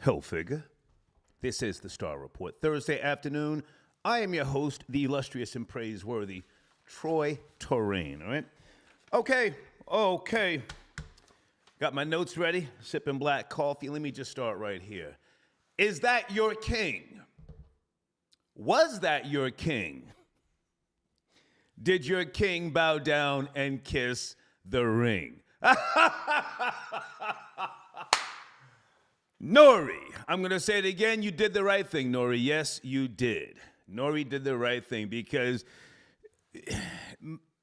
Hell figure. This is the Star Report. Thursday afternoon, I am your host, the illustrious and praiseworthy Troy Terrain, all right? Okay. Got my notes ready, sipping black coffee. Let me just start right here. Is that your king? Was that your king? Did your king bow down and kiss the ring? Nori, I'm going to say it again. You did the right thing, Nori. Yes, you did. Nori did the right thing because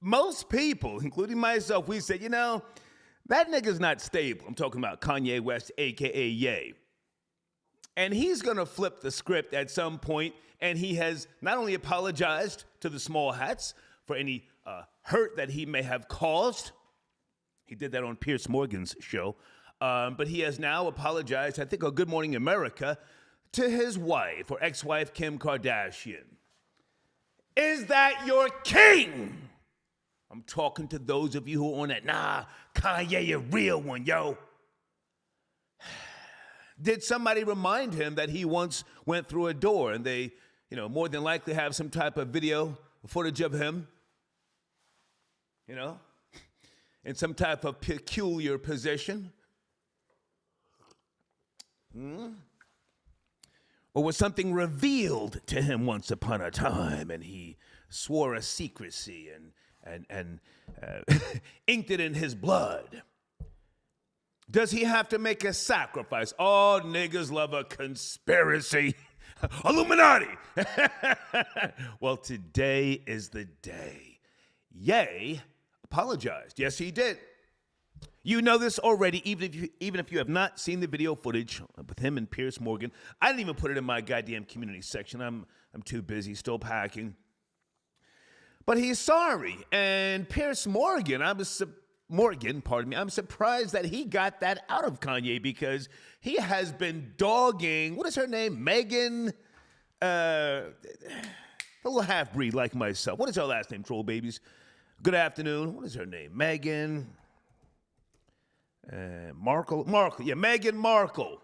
most people, including myself, we said, that nigga's not stable. I'm talking about Kanye West, a.k.a. Ye. And he's going to flip the script at some point, and he has not only apologized to the small hats for any hurt that he may have caused. He did that on Piers Morgan's show. But he has now apologized, I think, on Good Morning America, to his wife, or ex-wife, Kim Kardashian. Is that your king? I'm talking to those of you who are on that, nah, Kanye a real one, yo. Did somebody remind him that he once went through a door and they, more than likely have some type of video footage of him, in some type of peculiar position? Or was something revealed to him once upon a time and he swore a secrecy and inked it in his blood? Does he have to make a sacrifice? All niggas love a conspiracy. Illuminati! Well, today is the day. Ye apologized. Yes, he did. You know this already, even if you have not seen the video footage with him and Piers Morgan. I didn't even put it in my goddamn community section. I'm too busy, still packing. But he's sorry. And Piers Morgan, I'm surprised that he got that out of Kanye because he has been dogging, what is her name? Megan, a little half-breed like myself. What is her last name, troll babies? Good afternoon. What is her name? Megan Markle. Yeah, Meghan Markle.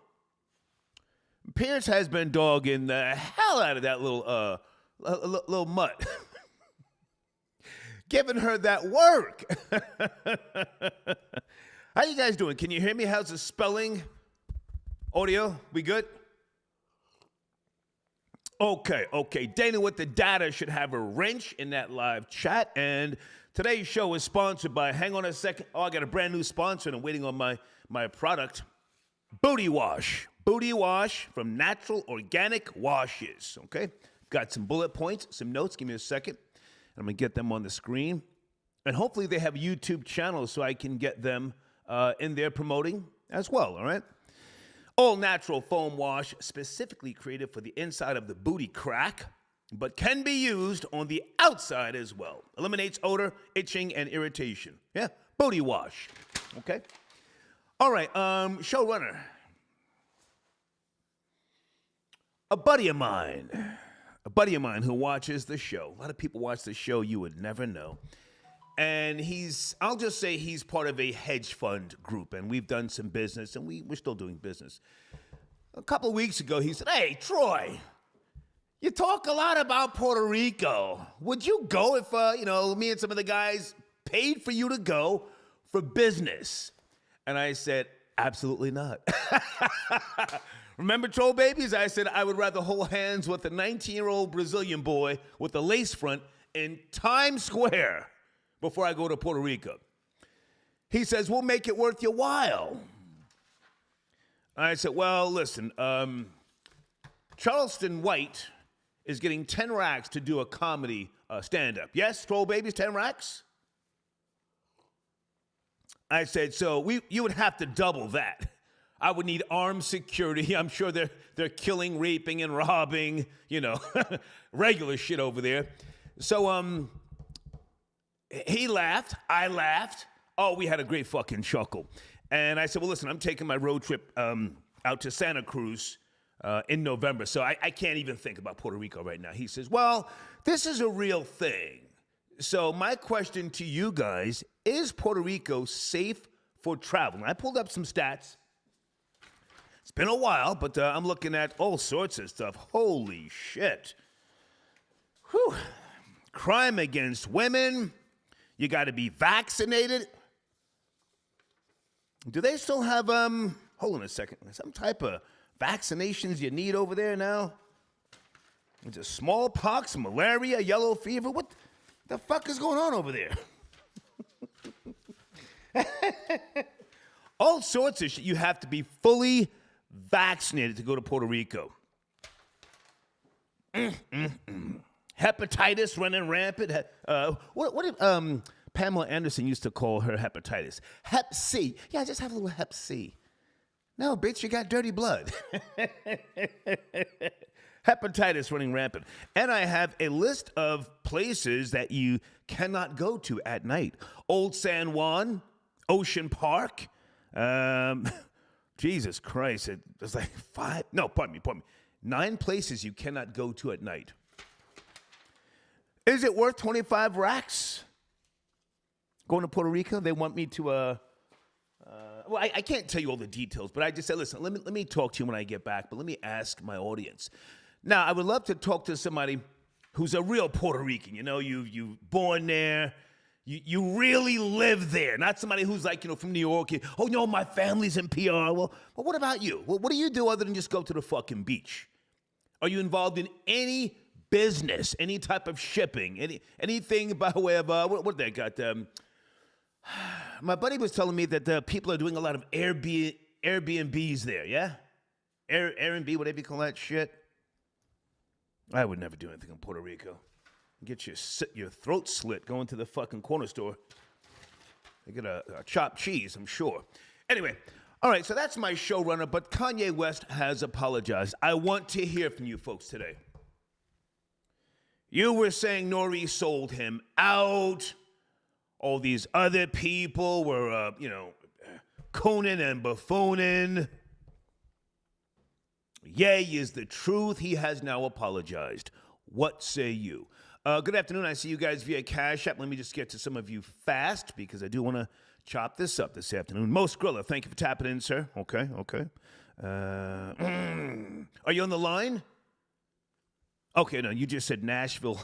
Piers has been dogging the hell out of that little mutt. Giving her that work. How you guys doing? Can you hear me? How's the spelling? Audio? We good? Okay. Dana with the data should have a wrench in that live chat. And today's show is sponsored by, hang on a second. Oh, I got a brand new sponsor and I'm waiting on my product. Booty Wash. Booty Wash from Natural Organic Washes. Okay? Got some bullet points, some notes. Give me a second. I'm going to get them on the screen. And hopefully they have YouTube channels so I can get them in there promoting as well, all right? All natural foam wash specifically created for the inside of the booty crack, but can be used on the outside as well. Eliminates odor, itching, and irritation. Yeah, Booty Wash, okay? All right, showrunner. A buddy of mine who watches the show. A lot of people watch the show, you would never know. And I'll just say he's part of a hedge fund group, and we've done some business, and we're still doing business. A couple of weeks ago, he said, hey, Troy, you talk a lot about Puerto Rico. Would you go if, me and some of the guys paid for you to go for business? And I said, absolutely not. Remember troll babies? I said I would rather hold hands with a 19-year-old Brazilian boy with a lace front in Times Square before I go to Puerto Rico. He says, we'll make it worth your while. I said, well, listen, Charleston White is getting 10 racks to do a comedy stand-up. Yes, troll babies, 10 racks? I said, so you would have to double that. I would need armed security. I'm sure they're killing, raping, and robbing, regular shit over there. So he laughed. I laughed. Oh, we had a great fucking chuckle. And I said, well, listen, I'm taking my road trip out to Santa Cruz in November, so I can't even think about Puerto Rico right now. He says, well, this is a real thing. So my question to you guys, is Puerto Rico safe for travel? And I pulled up some stats. It's been a while, but I'm looking at all sorts of stuff. Holy shit. Whew. Crime against women. You got to be vaccinated. Do they still have, hold on a second, some type of vaccinations you need over there now? Is it smallpox, malaria, yellow fever? What the fuck is going on over there? All sorts of shit. You have to be fully vaccinated to go to Puerto Rico. Hepatitis running rampant. What did Pamela Anderson used to call her hepatitis? Hep C. Yeah, just have a little Hep C. No, bitch, you got dirty blood. Hepatitis running rampant. And I have a list of places that you cannot go to at night. Old San Juan, Ocean Park. Jesus Christ, there's like 9 places you cannot go to at night. Is it worth 25 racks? Going to Puerto Rico? They want me to, well, I can't tell you all the details, but I just said, listen, let me talk to you when I get back, but let me ask my audience. Now, I would love to talk to somebody who's a real Puerto Rican. You know, you born there. You really live there, not somebody who's like, from New York. Oh, no, my family's in PR. Well, what about you? What do you do other than just go to the fucking beach? Are you involved in any business, any type of shipping, anything by way of, what they got? My buddy was telling me that people are doing a lot of Airbnbs there, yeah? Airbnb, whatever you call that shit. I would never do anything in Puerto Rico. Get your throat slit going to the fucking corner store. They get a chopped cheese, I'm sure. Anyway, all right, so that's my showrunner, but Kanye West has apologized. I want to hear from you folks today. You were saying Nori sold him out. All these other people were, cooning and buffooning. Yay is the truth. He has now apologized. What say you? Good afternoon. I see you guys via Cash App. Let me just get to some of you fast because I do want to chop this up this afternoon. Most Griller, thank you for tapping in, sir. Okay. Are you on the line? Okay, no, you just said Nashville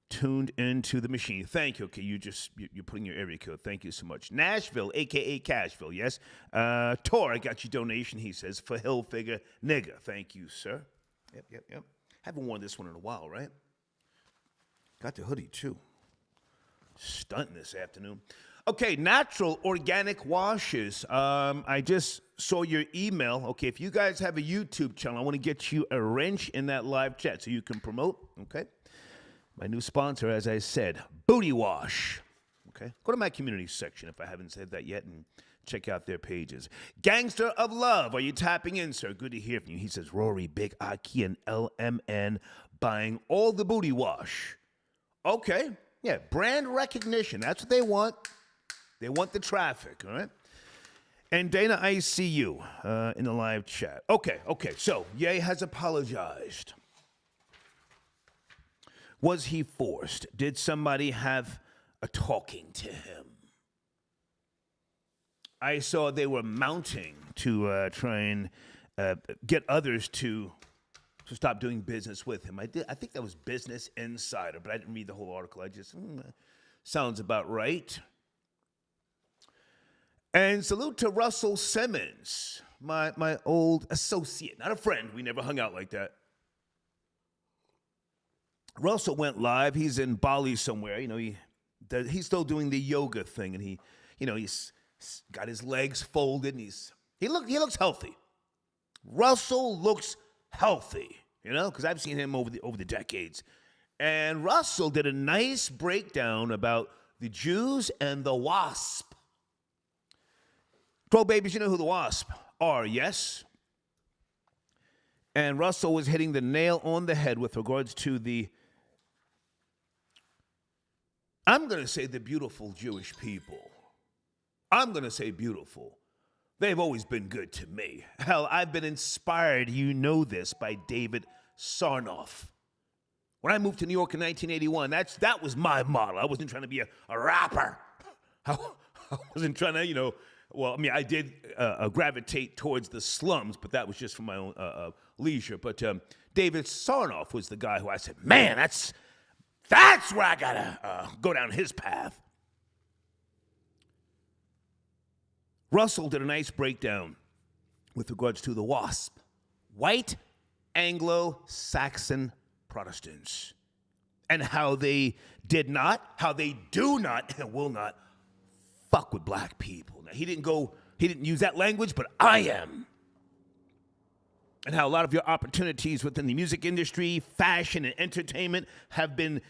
tuned into the machine. Thank you. Okay, you're putting your area code. Thank you so much. Nashville, a.k.a. Cashville, yes. Tor, I got your donation, he says, for Hillfigure Nigga. Thank you, sir. Yep. Haven't worn this one in a while, right? Got the hoodie, too. Stunting this afternoon. Okay, natural organic washes. I just saw your email. Okay, if you guys have a YouTube channel, I want to get you a wrench in that live chat so you can promote, okay? My new sponsor, as I said, Booty Wash. Okay, go to my community section if I haven't said that yet and check out their pages. Gangster of Love, are you tapping in, sir? Good to hear from you. He says, Rory, Big Aki, and LMN buying all the Booty Wash. Okay, yeah, brand recognition. That's what they want. They want the traffic, all right? And Dana, I see you in the live chat. Okay, so Ye has apologized. Was he forced? Did somebody have a talking to him? I saw they were mounting to try and get others to stop doing business with him. I think that was Business Insider, but I didn't read the whole article. I just, sounds about right. And salute to Russell Simmons, my old associate, not a friend. We never hung out like that. Russell went live. He's in Bali somewhere. He's still doing the yoga thing, and he's got his legs folded, and he looks healthy. Russell looks healthy, because I've seen him over the decades. And Russell did a nice breakdown about the Jews and the WASP. 12 babies, you know who the WASP are, yes? And Russell was hitting the nail on the head with regards to I'm going to say the beautiful Jewish people. I'm going to say beautiful. They've always been good to me. Hell, I've been inspired, you know this, by David Sarnoff. When I moved to New York in 1981, that was my model. I wasn't trying to be a rapper. I wasn't trying to, Well, I mean, I did gravitate towards the slums, but that was just for my own leisure. But David Sarnoff was the guy who I said, man, that's where I gotta go down his path. Russell did a nice breakdown with regards to the WASP, white Anglo-Saxon Protestants, and how they do not, and will not fuck with black people. Now, he didn't use that language, but I am. And how a lot of your opportunities within the music industry, fashion, and entertainment have been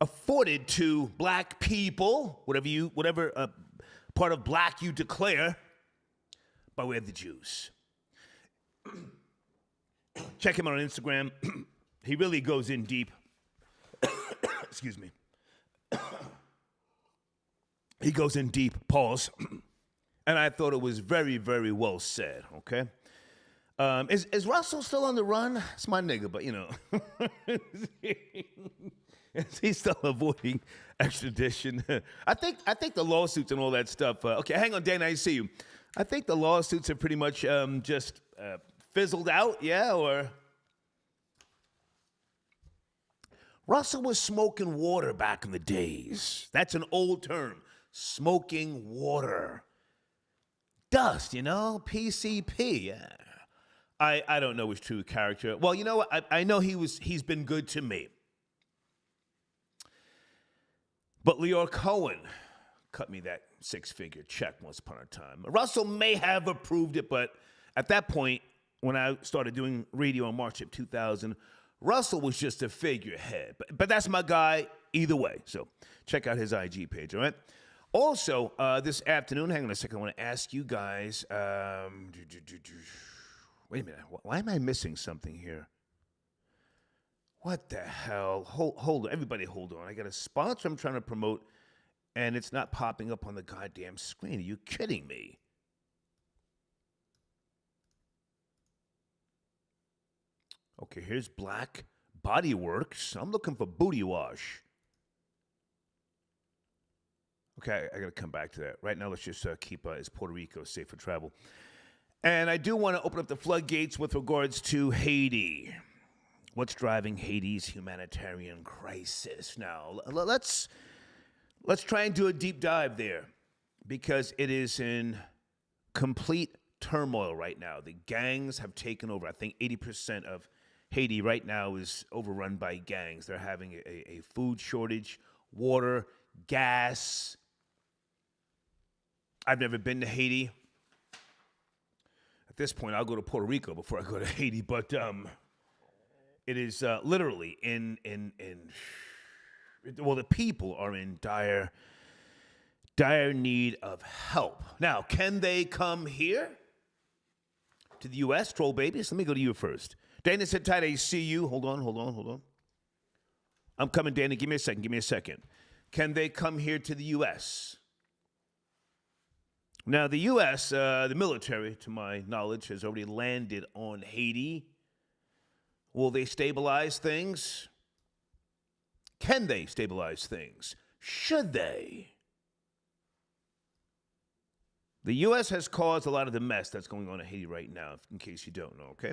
afforded to black people, whatever part of black you declare, by way of the Jews. Check him out on Instagram. He really goes in deep. Excuse me. He goes in deep, pause. And I thought it was very, very well said, okay? Is Russell still on the run? It's my nigga, but, you know. He's still avoiding extradition. I think the lawsuits and all that stuff. Okay, hang on, Dana, I see you. I think the lawsuits are pretty much just fizzled out, yeah? Or Russell was smoking water back in the days. That's an old term, smoking water. Dust, you know, PCP, yeah. I don't know his true character. Well, you know what? I know he's been good to me. But Leor Cohen cut me that 6-figure check once upon a time. Russell may have approved it, but at that point, when I started doing radio in March of 2000, Russell was just a figurehead. But that's my guy either way. So check out his IG page, all right? Also, this afternoon, hang on a second, I want to ask you guys, wait a minute, why am I missing something here? What the hell? Hold on, everybody hold on. I got a sponsor I'm trying to promote, and it's not popping up on the goddamn screen. Are you kidding me? Okay, here's Black Body Works. I'm looking for Booty Wash. Okay, I got to come back to that. Right now, let's just keep is Puerto Rico safe for travel. And I do want to open up the floodgates with regards to Haiti. What's driving Haiti's humanitarian crisis? Now, let's try and do a deep dive there, because it is in complete turmoil right now. The gangs have taken over. I think 80% of Haiti right now is overrun by gangs. They're having a food shortage, water, gas. I've never been to Haiti. At this point, I'll go to Puerto Rico before I go to Haiti, but it is literally well, the people are in dire need of help. Now, can they come here to the U.S., troll babies? Let me go to you first. Dana said, tight, I see you. Hold on. I'm coming, Dana. Give me a second. Can they come here to the U.S.? Now, the U.S., the military, to my knowledge, has already landed on Haiti. Will they stabilize things? Can they stabilize things? Should they? The U.S. has caused a lot of the mess that's going on in Haiti right now, in case you don't know, okay?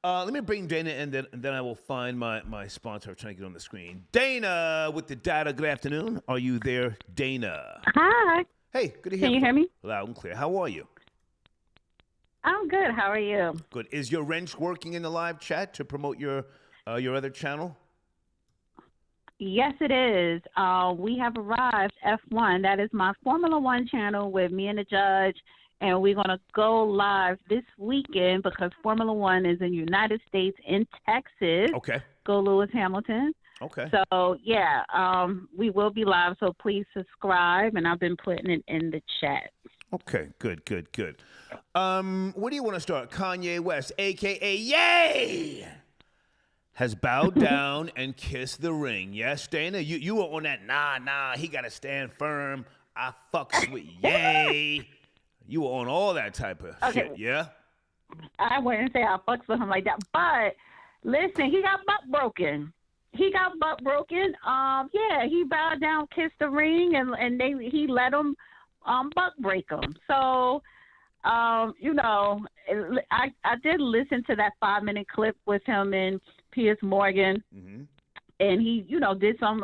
Let me bring Dana in, and then I will find my sponsor. I'm trying to get on the screen. Dana with the data. Good afternoon. Are you there, Dana? Hi. Hey, good to hear you. Can you hear me? Loud and clear. How are you? I'm good. How are you? Good. Is your wrench working in the live chat to promote your other channel? Yes, it is. We have arrived, F1. That is my Formula One channel with me and the judge, and we're going to go live this weekend because Formula One is in the United States, in Texas. Okay. Go Lewis Hamilton. Okay. So, yeah, we will be live, so please subscribe, and I've been putting it in the chat. Okay, good. Where do you want to start? Kanye West, a.k.a. Yay, has bowed down and kissed the ring. Yes, Dana? You were on that, nah, he got to stand firm. I fucks with Yay. You were on all that type of shit, yeah? I wouldn't say I fucks with him like that, but listen, he got butt broken. Yeah, he bowed down, kissed the ring, and he let him buck break them. So, I did listen to that 5-minute clip with him and Piers Morgan. Mm-hmm. And he, did a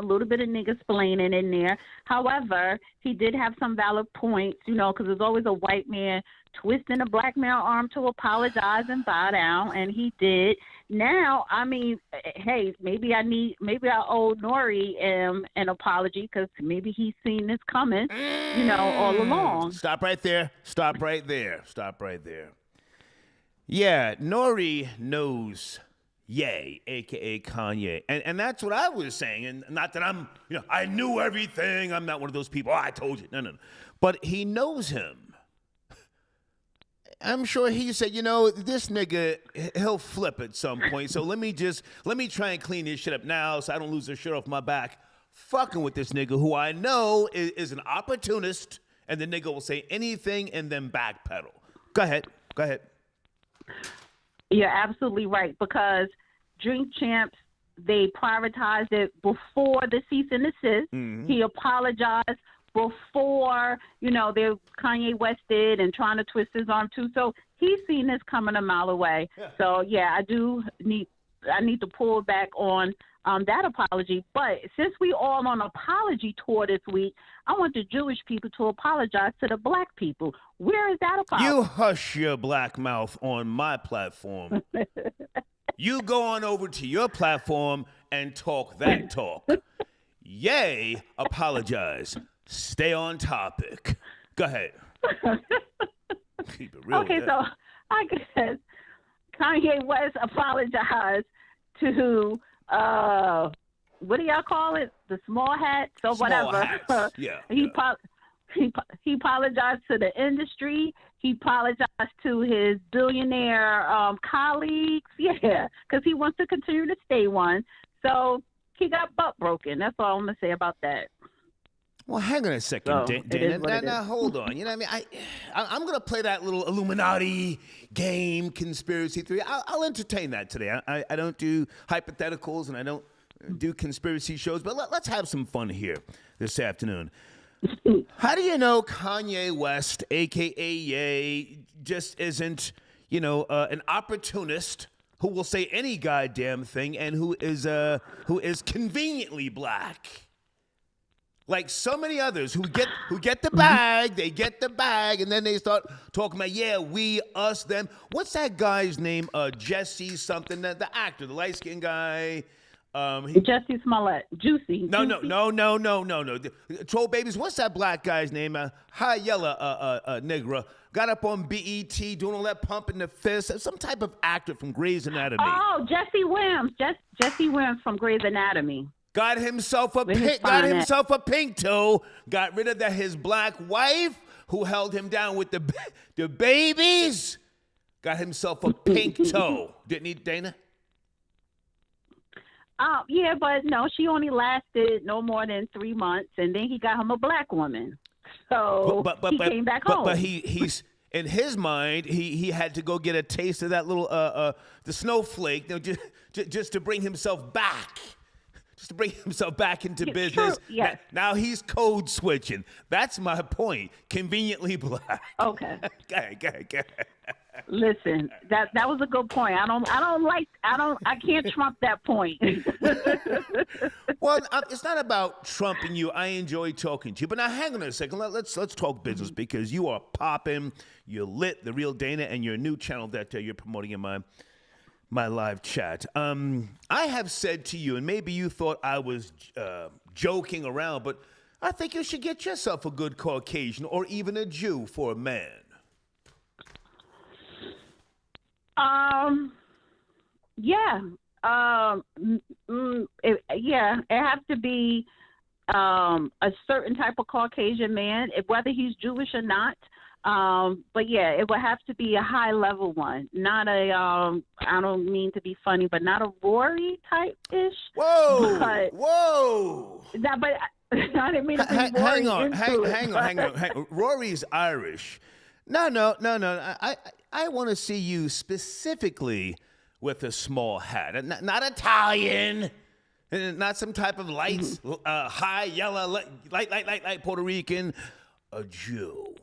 little bit of nigga splaining in there. However, he did have some valid points, because there's always a white man twisting a black man's arm to apologize and bow down, and he did. Now, I mean, hey, maybe I owe Nori an apology because maybe he's seen this coming, all along. Stop right there. Yeah, Nori knows Ye, a.k.a. Kanye. And that's what I was saying. And not that I'm, I knew everything. I'm not one of those people. Oh, I told you. No. But he knows him. I'm sure he said, this nigga, he'll flip at some point. So let me try and clean this shit up now so I don't lose the shit off my back. Fucking with this nigga who I know is an opportunist. And the nigga will say anything and then backpedal. Go ahead. You're absolutely right, because Drink Champs, they prioritized it before the cease and desist. Mm-hmm. He apologized before, Kanye West did, and trying to twist his arm too. So he's seen this coming a mile away. Yeah. So yeah, I need to pull back on that apology. But since we all on apology tour this week, I want the Jewish people to apologize to the black people. Where is that apology? You hush your black mouth on my platform. You go on over to your platform and talk that talk. Yay, apologize. Stay on topic. Go ahead. Keep it real. Okay, so I guess Kanye West apologized to what do y'all call it? The small hats or small whatever. Hats. Yeah. He apologized to the industry. He apologized to his billionaire colleagues. Yeah, because he wants to continue to stay one. So he got butt broken. That's all I'm gonna say about that. Well, hang on a second, Dana. Now, hold on. You know what I mean? I'm going to play that little Illuminati game, conspiracy theory. I'll entertain that today. I don't do hypotheticals and I don't do conspiracy shows, but let's have some fun here this afternoon. How do you know Kanye West, a.k.a. Ye, just isn't, an opportunist who will say any goddamn thing and who is conveniently black? Like so many others who get the bag, they get the bag, and then they start talking about, yeah, we, us, them. What's that guy's name? Jesse something, the actor, the light-skinned guy. Jesse Smollett. Juicy. No. Troll babies, what's that black guy's name? High Yella Negra. Got up on BET, doing all that pumping the fist. Some type of actor from Grey's Anatomy. Oh, Jesse Williams. Jesse Williams from Grey's Anatomy. Got himself a pink toe. Got rid of his black wife who held him down with the babies. Got himself a pink toe. Didn't he, Dana? Yeah, but no, she only lasted no more than 3 months, and then he got him a black woman. So he came back home. But he's in his mind, he had to go get a taste of that little the snowflake, just to bring himself back. Just to bring himself back into business. True, yes. Now he's code switching. That's my point. Conveniently black. Okay. Go. Listen, that was a good point. I can't trump that point. Well, it's not about trumping you. I enjoy talking to you. But now hang on a second. Let's talk business because you are popping. You're lit, The Real Dana, and your new channel that you're promoting in my live chat. I have said to you, and maybe you thought I was joking around, but I think you should get yourself a good Caucasian or even a Jew for a man. Yeah. It has to be a certain type of Caucasian man, whether he's Jewish or not. But yeah, it would have to be a high level one, not a I don't mean to be funny, but not a Rory type ish. Whoa. That, but I didn't mean to bring Rory hang on. Rory's Irish. No. I want to see you specifically with a small hat, not Italian. Not some type of lights, high yellow, light Puerto Rican. a Jew.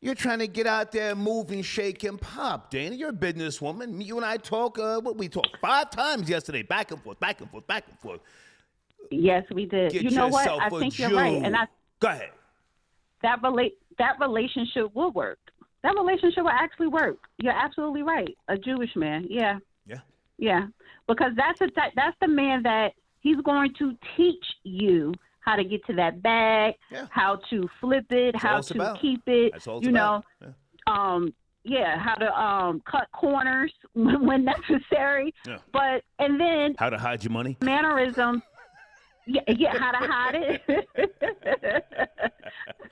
You're trying to get out there, move and shake and pop, Dana. You're a businesswoman. You and I talk, we talked 5 times yesterday, back and forth, back and forth, back and forth. Yes, we did. Get you know what? yourself I a think Jew. you're right. And Go ahead. that relationship will work. That relationship will actually work. You're absolutely right. A Jewish man. Yeah. Yeah. Yeah. Because that's the man that he's going to teach you how to get to that bag, how to flip it, how to keep it. That's all it's about. How to cut corners when necessary. Yeah. But and then how to hide your money. Mannerisms. Yeah, how to hide it.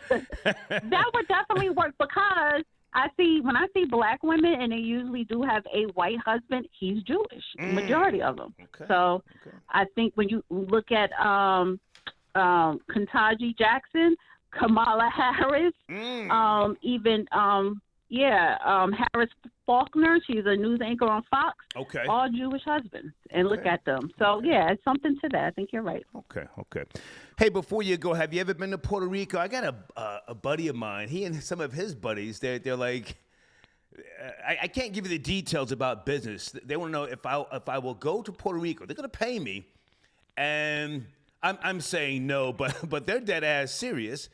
That would definitely work because when I see black women and they usually do have a white husband, he's Jewish, majority of them. Okay. So I think when you look at Ketanji Jackson, Kamala Harris, Harris Faulkner, she's a news anchor on Fox. Okay. All Jewish husbands. And look at them. So, it's something to that. I think you're right. Okay. Hey, before you go, have you ever been to Puerto Rico? I got a buddy of mine. He and some of his buddies, they're like, I can't give you the details about business. They want to know if I will go to Puerto Rico. They're going to pay me. And I'm saying no, but they're dead ass serious.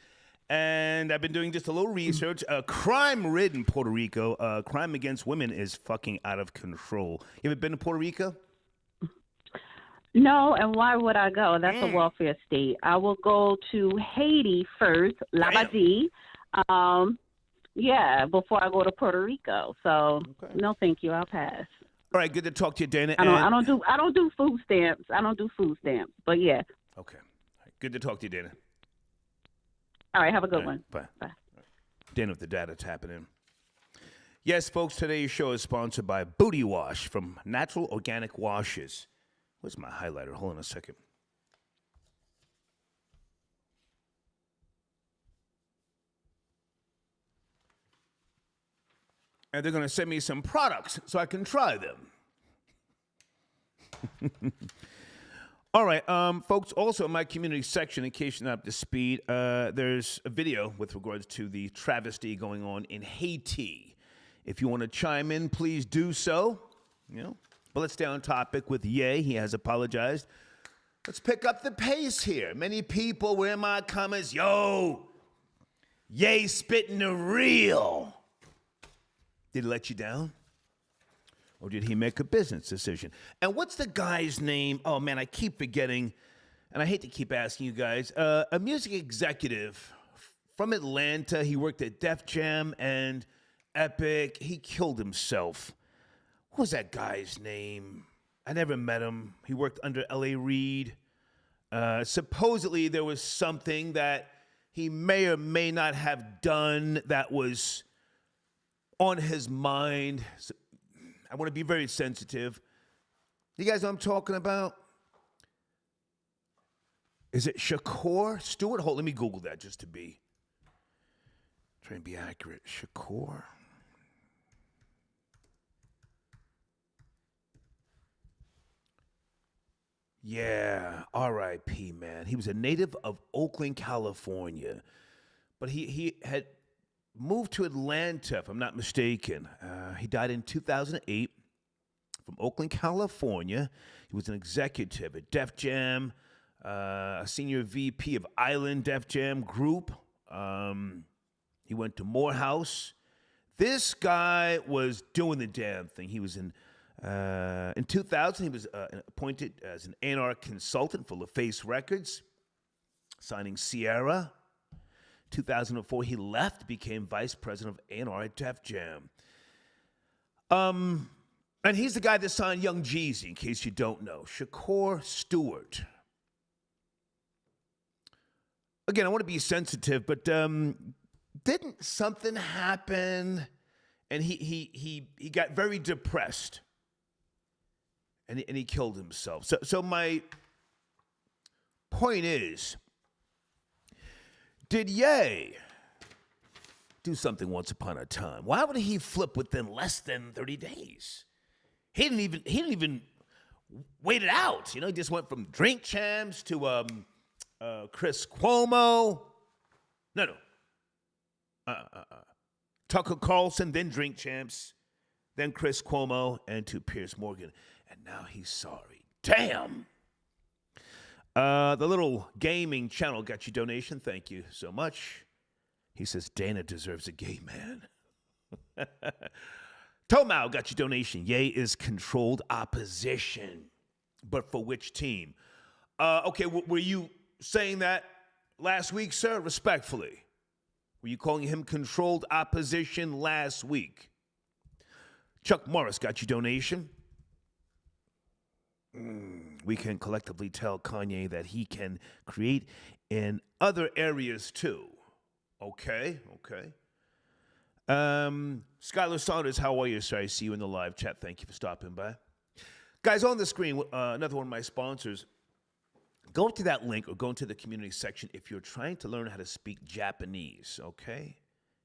And I've been doing just a little research. Crime-ridden Puerto Rico. Crime against women is fucking out of control. You ever been to Puerto Rico? No, and why would I go? That's a welfare state. I will go to Haiti first, Labadie. Before I go to Puerto Rico. So no, thank you. I'll pass. All right, good to talk to you, Dana. I don't do food stamps. But yeah. Okay. Good to talk to you, Dana. All right, have a good one. Bye. Dana with the data tapping in. Yes, folks, today's show is sponsored by Booty Wash from Natural Organic Washes. Where's my highlighter? Hold on a second. And they're going to send me some products so I can try them. All right, folks, also in my community section, in case you're not up to speed, there's a video with regards to the travesty going on in Haiti. If you want to chime in, please do so. But let's stay on topic with Ye. He has apologized. Let's pick up the pace here. Many people were in my comments, yo, Ye spitting the real. Did he let you down? Or did he make a business decision? And what's the guy's name? Oh, man, I keep forgetting. And I hate to keep asking you guys. A music executive from Atlanta. He worked at Def Jam and Epic. He killed himself. What was that guy's name? I never met him. He worked under L.A. Reid. Supposedly, there was something that he may or may not have done that was on his mind. I want to be very sensitive. You guys know what I'm talking about? Is it Shakur Stewart? Hold, let me Google that just to be trying to be accurate. Shakur. Yeah, R.I.P. man. He was a native of Oakland, California, but he had moved to Atlanta, if I'm not mistaken. He died in 2008 from Oakland, California. He was an executive at Def Jam, a senior VP of Island Def Jam Group. He went to Morehouse. This guy was doing the damn thing. He was in 2000, he was appointed as an A&R consultant for LaFace Records, signing Sierra. 2004, he left, became vice president of A&R at Def Jam. And he's the guy that signed Young Jeezy, in case you don't know. Shakur Stewart. Again, I want to be sensitive, but didn't something happen? And he got very depressed, and he killed himself. So my point is, did Ye do something once upon a time? Why would he flip within less than 30 days? He didn't even wait it out. He just went from Drink Champs to Chris Cuomo. No. Tucker Carlson, then Drink Champs, then Chris Cuomo, and to Piers Morgan. And now he's sorry. Damn! The little gaming channel got you donation. Thank you so much. He says Dana deserves a gay man. Tomau got you donation. Ye is controlled opposition. But for which team? Okay, were you saying that last week, sir? Respectfully. Were you calling him controlled opposition last week? Chuck Morris got you donation. We can collectively tell Kanye that he can create in other areas too. Okay. Skylar Saunders, how are you, sir? I see you in the live chat. Thank you for stopping by. Guys, on the screen, another one of my sponsors. Go to that link or go into the community section if you're trying to learn how to speak Japanese, okay?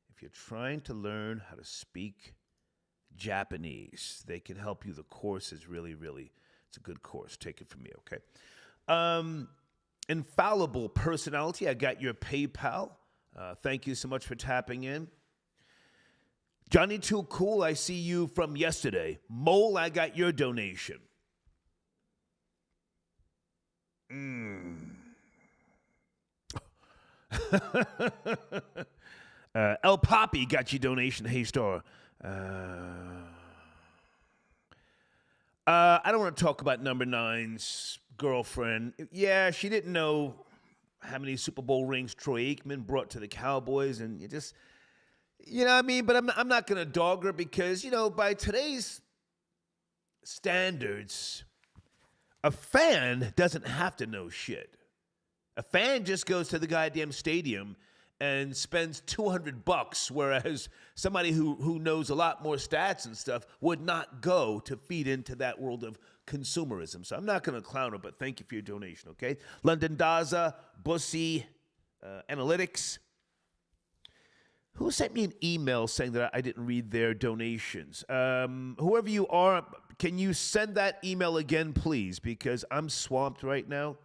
If you're trying to learn how to speak Japanese, they can help you. The course is really, it's a good course. Take it from me, okay? Infallible Personality, I got your PayPal. Thank you so much for tapping in. Johnny Too Cool, I see you from yesterday. Mole, I got your donation. El Poppy got you donation. Hey, Star. I don't want to talk about number 9's girlfriend. Yeah, she didn't know how many Super Bowl rings Troy Aikman brought to the Cowboys, and you know what I mean? But I'm not going to dog her because, by today's standards, a fan doesn't have to know shit. A fan just goes to the goddamn stadium and spends $200, whereas somebody who knows a lot more stats and stuff would not go to feed into that world of consumerism. So I'm not going to clown her, but thank you for your donation, okay? London Daza, Bussy, Analytics. Who sent me an email saying that I didn't read their donations? Whoever you are, can you send that email again, please? Because I'm swamped right now,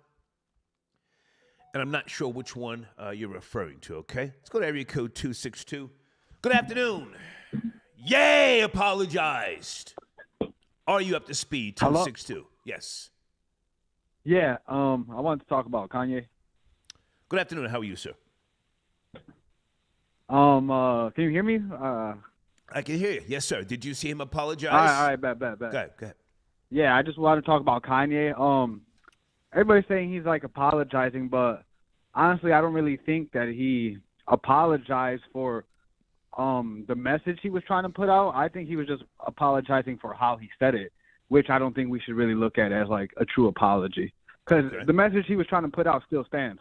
and I'm not sure which one you're referring to, okay? Let's go to area code 262. Good afternoon. Yay, apologized. Are you up to speed, 262? Hello? Yes. Yeah, I wanted to talk about Kanye. Good afternoon. How are you, sir? Can you hear me? I can hear you. Yes, sir. Did you see him apologize? All right, bet. Go ahead. Yeah, I just wanted to talk about Kanye. Everybody's saying he's apologizing, but honestly, I don't really think that he apologized for the message he was trying to put out. I think he was just apologizing for how he said it, which I don't think we should really look at as a true apology, because the message he was trying to put out still stands.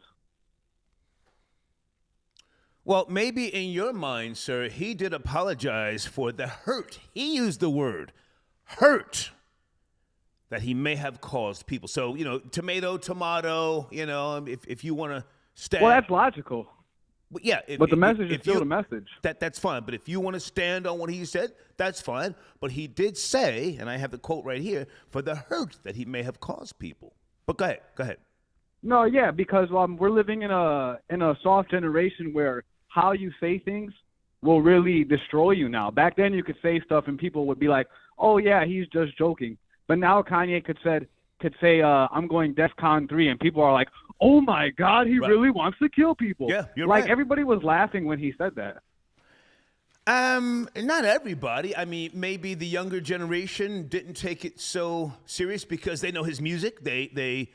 Well, maybe in your mind, sir, he did apologize for the hurt. He used the word hurt that he may have caused people. So, tomato, if you want to stand. Well, that's logical. But yeah. But the message is still the message. That's fine. But if you want to stand on what he said, that's fine. But he did say, and I have the quote right here, for the hurt that he may have caused people. But go ahead. No, yeah, because we're living in a soft generation where how you say things will really destroy you now. Back then you could say stuff and people would be like, oh yeah, he's just joking. But now Kanye could say I'm going DEFCON 3 and people are like, oh my God, he really wants to kill people. Yeah, you're right. Everybody was laughing when he said that. Not everybody. I mean, maybe the younger generation didn't take it so serious because they know his music. They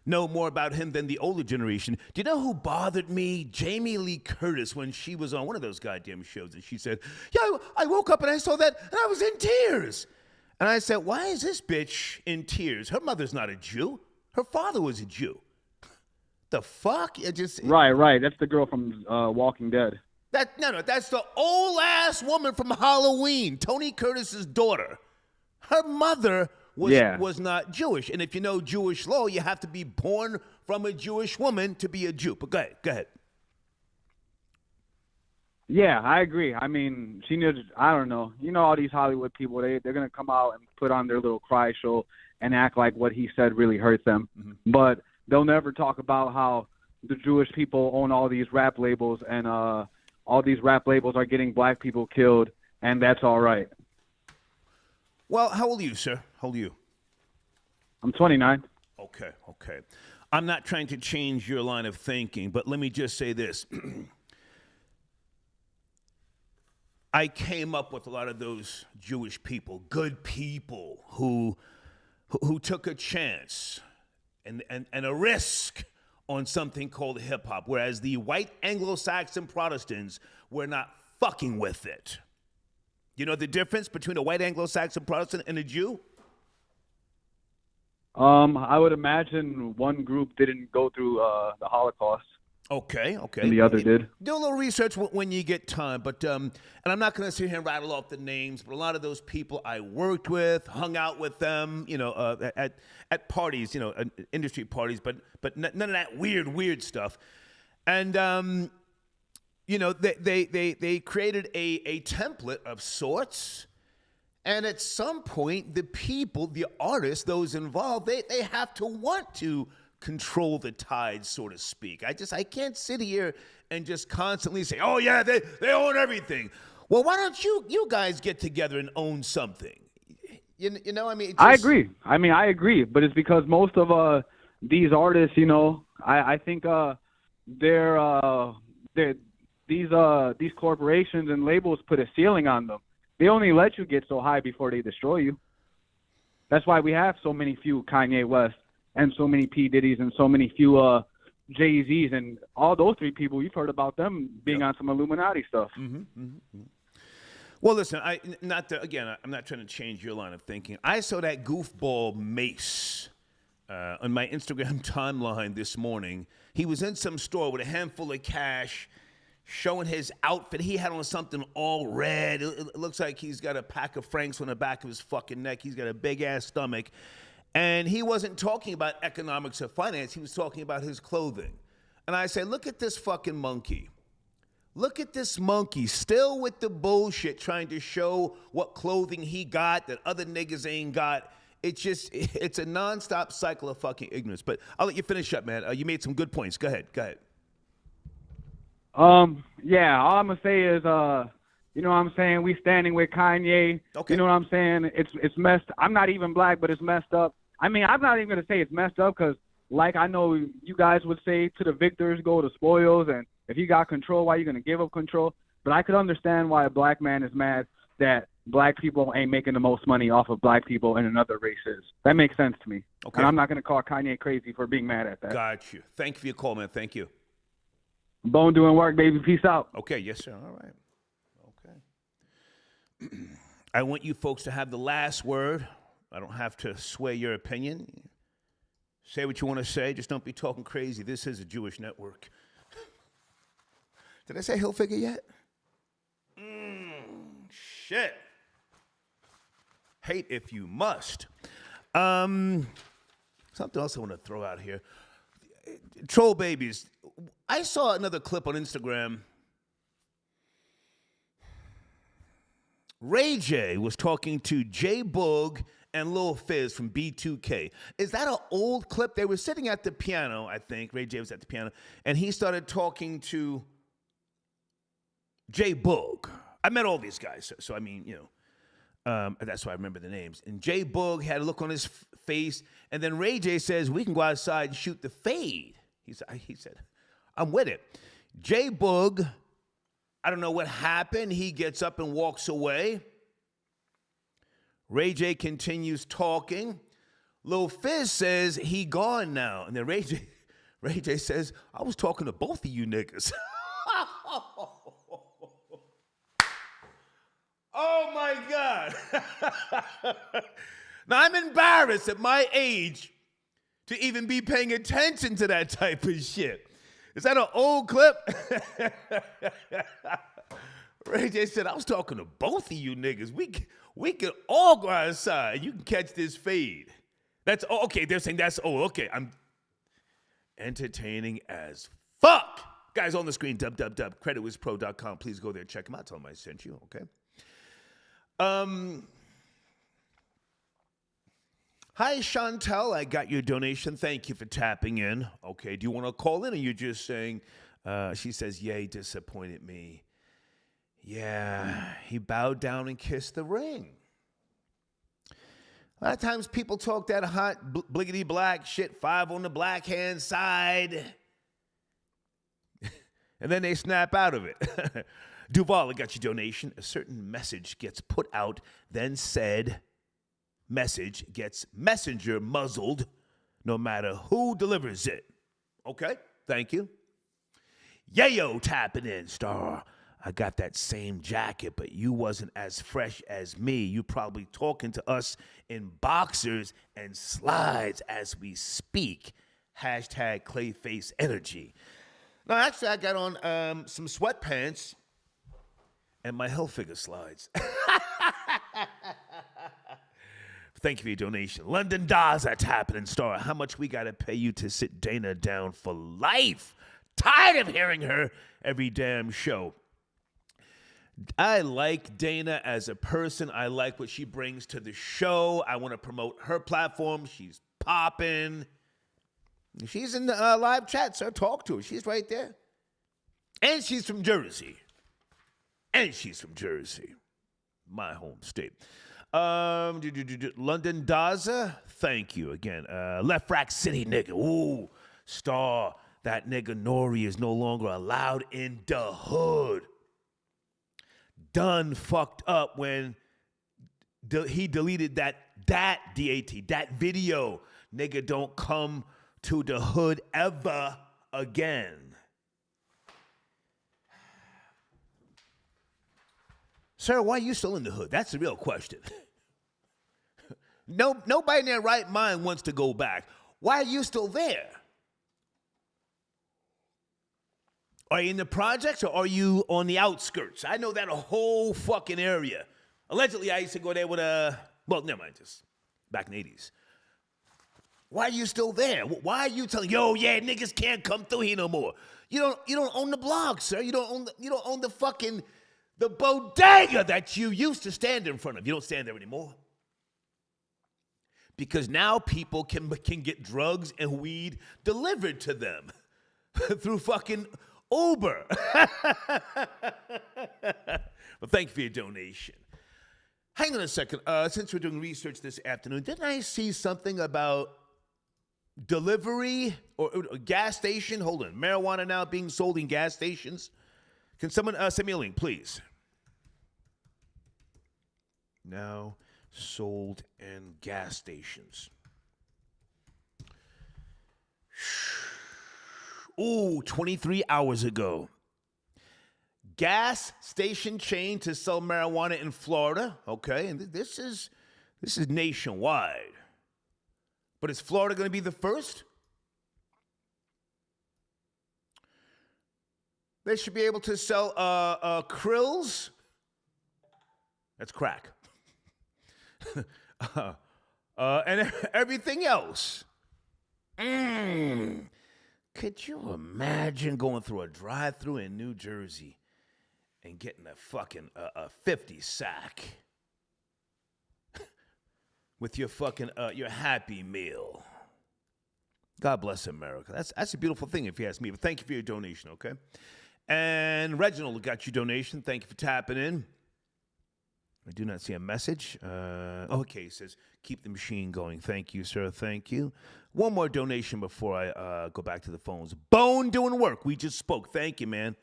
know more about him than the older generation. Do you know who bothered me? Jamie Lee Curtis, when she was on one of those goddamn shows, and she said, yeah, I woke up and I saw that and I was in tears. And I said, why is this bitch in tears? Her mother's not a Jew. Her father was a Jew. The fuck? Right. That's the girl from Walking Dead. No, that's the old ass woman from Halloween, Tony Curtis's daughter. Her mother was not Jewish. And if you know Jewish law, you have to be born from a Jewish woman to be a Jew. But go ahead. Yeah, I agree. I mean, she knew, I don't know. You know, all these Hollywood people, they're going to come out and put on their little cry show and act like what he said really hurt them. Mm-hmm. But they'll never talk about how the Jewish people own all these rap labels and all these rap labels are getting black people killed, and that's all right. Well, how old are you, sir? How old are you? I'm 29. Okay. I'm not trying to change your line of thinking, but let me just say this. I came up with a lot of those Jewish people, good people, who took a chance and a risk on something called hip-hop, whereas the white Anglo-Saxon Protestants were not fucking with it. You know the difference between a white Anglo-Saxon Protestant and a Jew? I would imagine one group didn't go through the Holocaust. Okay. And the other did. Do a little research when you get time, but and I'm not going to sit here and rattle off the names, but a lot of those people I worked with, hung out with them, at parties, industry parties, but none of that weird stuff, and they created a template of sorts. And at some point, the people, the artists, those involved, they have to want to control the tide, so to speak. I can't sit here and just constantly say, oh, yeah, they own everything. Well, why don't you guys get together and own something? You know, I mean. I agree. I agree. But it's because most of these artists, I think these corporations and labels put a ceiling on them. They only let you get so high before they destroy you. That's why we have so many few Kanye West and so many P. Diddy's and so many few Jay-Z's and all those three people. You've heard about them being on some Illuminati stuff. Well, listen, I'm not trying to change your line of thinking. I saw that goofball Mace on my Instagram timeline this morning. He was in some store with a handful of cash, showing his outfit. He had on something all red. It looks like he's got a pack of Franks on the back of his fucking neck. He's got a big-ass stomach. And he wasn't talking about economics or finance. He was talking about his clothing. And I said, look at this fucking monkey. Look at this monkey still with the bullshit trying to show what clothing he got that other niggas ain't got. It's a nonstop cycle of fucking ignorance. But I'll let you finish up, man. You made some good points. Go ahead. Yeah, all I'm gonna say is, you know what I'm saying, we standing with Kanye. Okay. You know what I'm saying? It's messed. I'm not even black, but it's messed up. I mean, I'm not even gonna say it's messed up because, like I know you guys would say, to the victors go the spoils, and if you got control, why you gonna give up control? But I could understand why a black man is mad that black people ain't making the most money off of black people and another races. That makes sense to me. Okay. And I'm not gonna call Kanye crazy for being mad at that. Got you. Thank you for your call, man. Thank you. Bone doing work, baby. Peace out. Okay, yes, sir. All right. Okay. I want you folks to have the last word. I don't have to sway your opinion. Say what you want to say. Just don't be talking crazy. This is a Jewish network. Did I say Hilfiger yet? Shit. Hate if you must. Something else I want to throw out here. Troll babies. I saw another clip on Instagram. Ray J was talking to J Boog and Lil Fizz from B2K. Is that an old clip? They were sitting at the piano, I think. Ray J was at the piano. And he started talking to J Boog. I met all these guys. So I mean, that's why I remember the names. And J Boog had a look on his face. And then Ray J says, we can go outside and shoot the fade. He said, I'm with it. J Boog, I don't know what happened. He gets up and walks away. Ray J continues talking. Lil Fizz says he gone now. And then Ray J says, I was talking to both of you niggas. Oh my God. Now I'm embarrassed at my age to even be paying attention to that type of shit. Is that an old clip? Ray J said, I was talking to both of you niggas. We could all go outside. You can catch this fade. That's okay. They're saying that's okay. I'm entertaining as fuck. Guys on the screen, www.creditwizpro.com. Please go there, check them out. Tell them I sent you, okay? Hi, Chantel. I got your donation. Thank you for tapping in. Okay, do you want to call in or you're just saying, she says, yay, disappointed me. Yeah, he bowed down and kissed the ring. A lot of times people talk that hot, bliggity black shit, 5 on the black hand side, and then they snap out of it. Duval, I got your donation. A certain message gets put out, then said message gets messenger muzzled, no matter who delivers it. Okay, thank you. Yayo tapping in, Star. I got that same jacket, but you wasn't as fresh as me. You probably talking to us in boxers and slides as we speak. Hashtag Clayface energy. No, actually, I got on some sweatpants and my Hilfiger slides. Thank you for your donation. London Daza tapping in, Star. How much we got to pay you to sit Dana down for life? Tired of hearing her every damn show. I like Dana as a person. I like what she brings to the show. I want to promote her platform. She's popping. She's in the live chat, sir. Talk to her. She's right there. And she's from Jersey. My home state. London Daza, thank you again. Left Rack City nigga. Ooh, Star. That nigga Nori is no longer allowed in the hood. Done fucked up when he deleted that video. Nigga don't come to the hood ever again. Sir, why are you still in the hood? That's the real question. Nobody in their right mind wants to go back. Why are you still there? Are you in the projects or are you on the outskirts? I know that a whole fucking area. Allegedly, I used to go there with well, never mind, just back in the 80s. Why are you still there? Why are you telling, niggas can't come through here no more? You don't own the blog, sir. You don't own the fucking the bodega that you used to stand in front of. You don't stand there anymore. Because now people can get drugs and weed delivered to them through fucking Uber. But thank you for your donation. Hang on a second. Since we're doing research this afternoon, didn't I see something about delivery or a gas station? Hold on. Marijuana now being sold in gas stations? Can someone send me a link, please? Now sold in gas stations. Ooh, 23 hours ago. Gas station chain to sell marijuana in Florida. Okay, and this is nationwide. But is Florida going to be the first? They should be able to sell krills. That's crack. And everything else. Could you imagine going through a drive-thru in New Jersey and getting a fucking 50 sack with your fucking your Happy Meal? God bless America. That's a beautiful thing if you ask me. But thank you for your donation, okay? And Reginald got your donation. Thank you for tapping in. I do not see a message. Okay, he says, keep the machine going. Thank you, sir. Thank you. One more donation before I go back to the phones. Bone doing work. We just spoke. Thank you, man.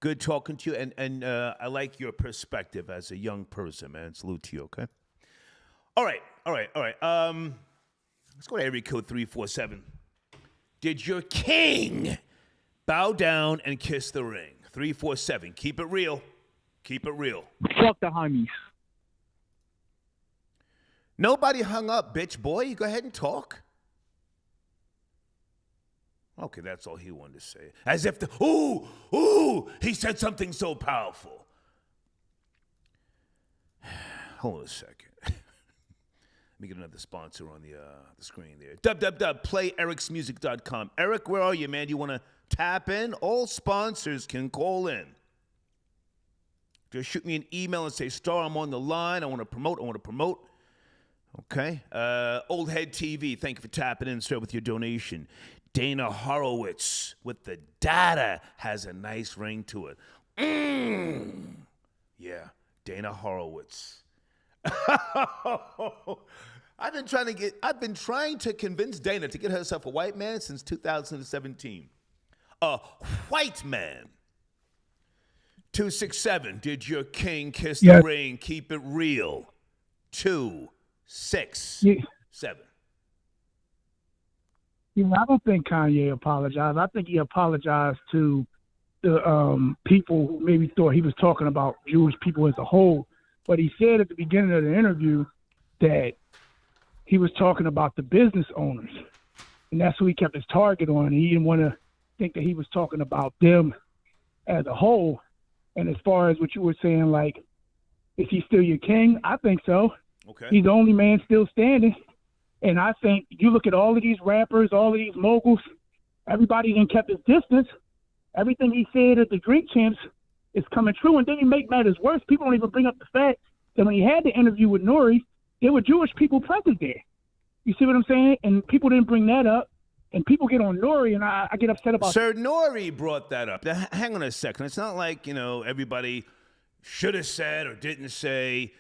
Good talking to you. And I like your perspective as a young person, man. Salute to you, okay? All right. Let's go to area code 347. Did your king bow down and kiss the ring? 347. Keep it real. Keep it real. Fuck the homies. Nobody hung up, bitch boy. You go ahead and talk. Okay, that's all he wanted to say. As if he said something so powerful. Hold on a second. Let me get another sponsor on the screen there. www.playericsmusic.com. Eric, where are you, man? Do you want to tap in? All sponsors can call in. Just shoot me an email and say, Star, I'm on the line. I want to promote. Okay. Old Head TV, thank you for tapping in, sir, with your donation. Dana Horowitz with the data has a nice ring to it. Yeah, Dana Horowitz. I've been trying to convince Dana to get herself a white man since 2017. A white man. 267. Did your king kiss the ring? Keep it real. 267. Yeah, I don't think Kanye apologized. I think he apologized to the people who maybe thought he was talking about Jewish people as a whole. But he said at the beginning of the interview that he was talking about the business owners. And that's who he kept his target on. He didn't want to think that he was talking about them as a whole. And as far as what you were saying, like, is he still your king? I think so. Okay. He's the only man still standing. And I think you look at all of these rappers, all of these moguls, everybody then kept his distance. Everything he said at the Drink Champs is coming true. And then you make matters worse. People don't even bring up the fact that when he had the interview with Nori, there were Jewish people present there. You see what I'm saying? And people didn't bring that up. And people get on Nori, and I get upset about Sir Nori brought that up. Now, hang on a second. It's not like, everybody should have said or didn't say.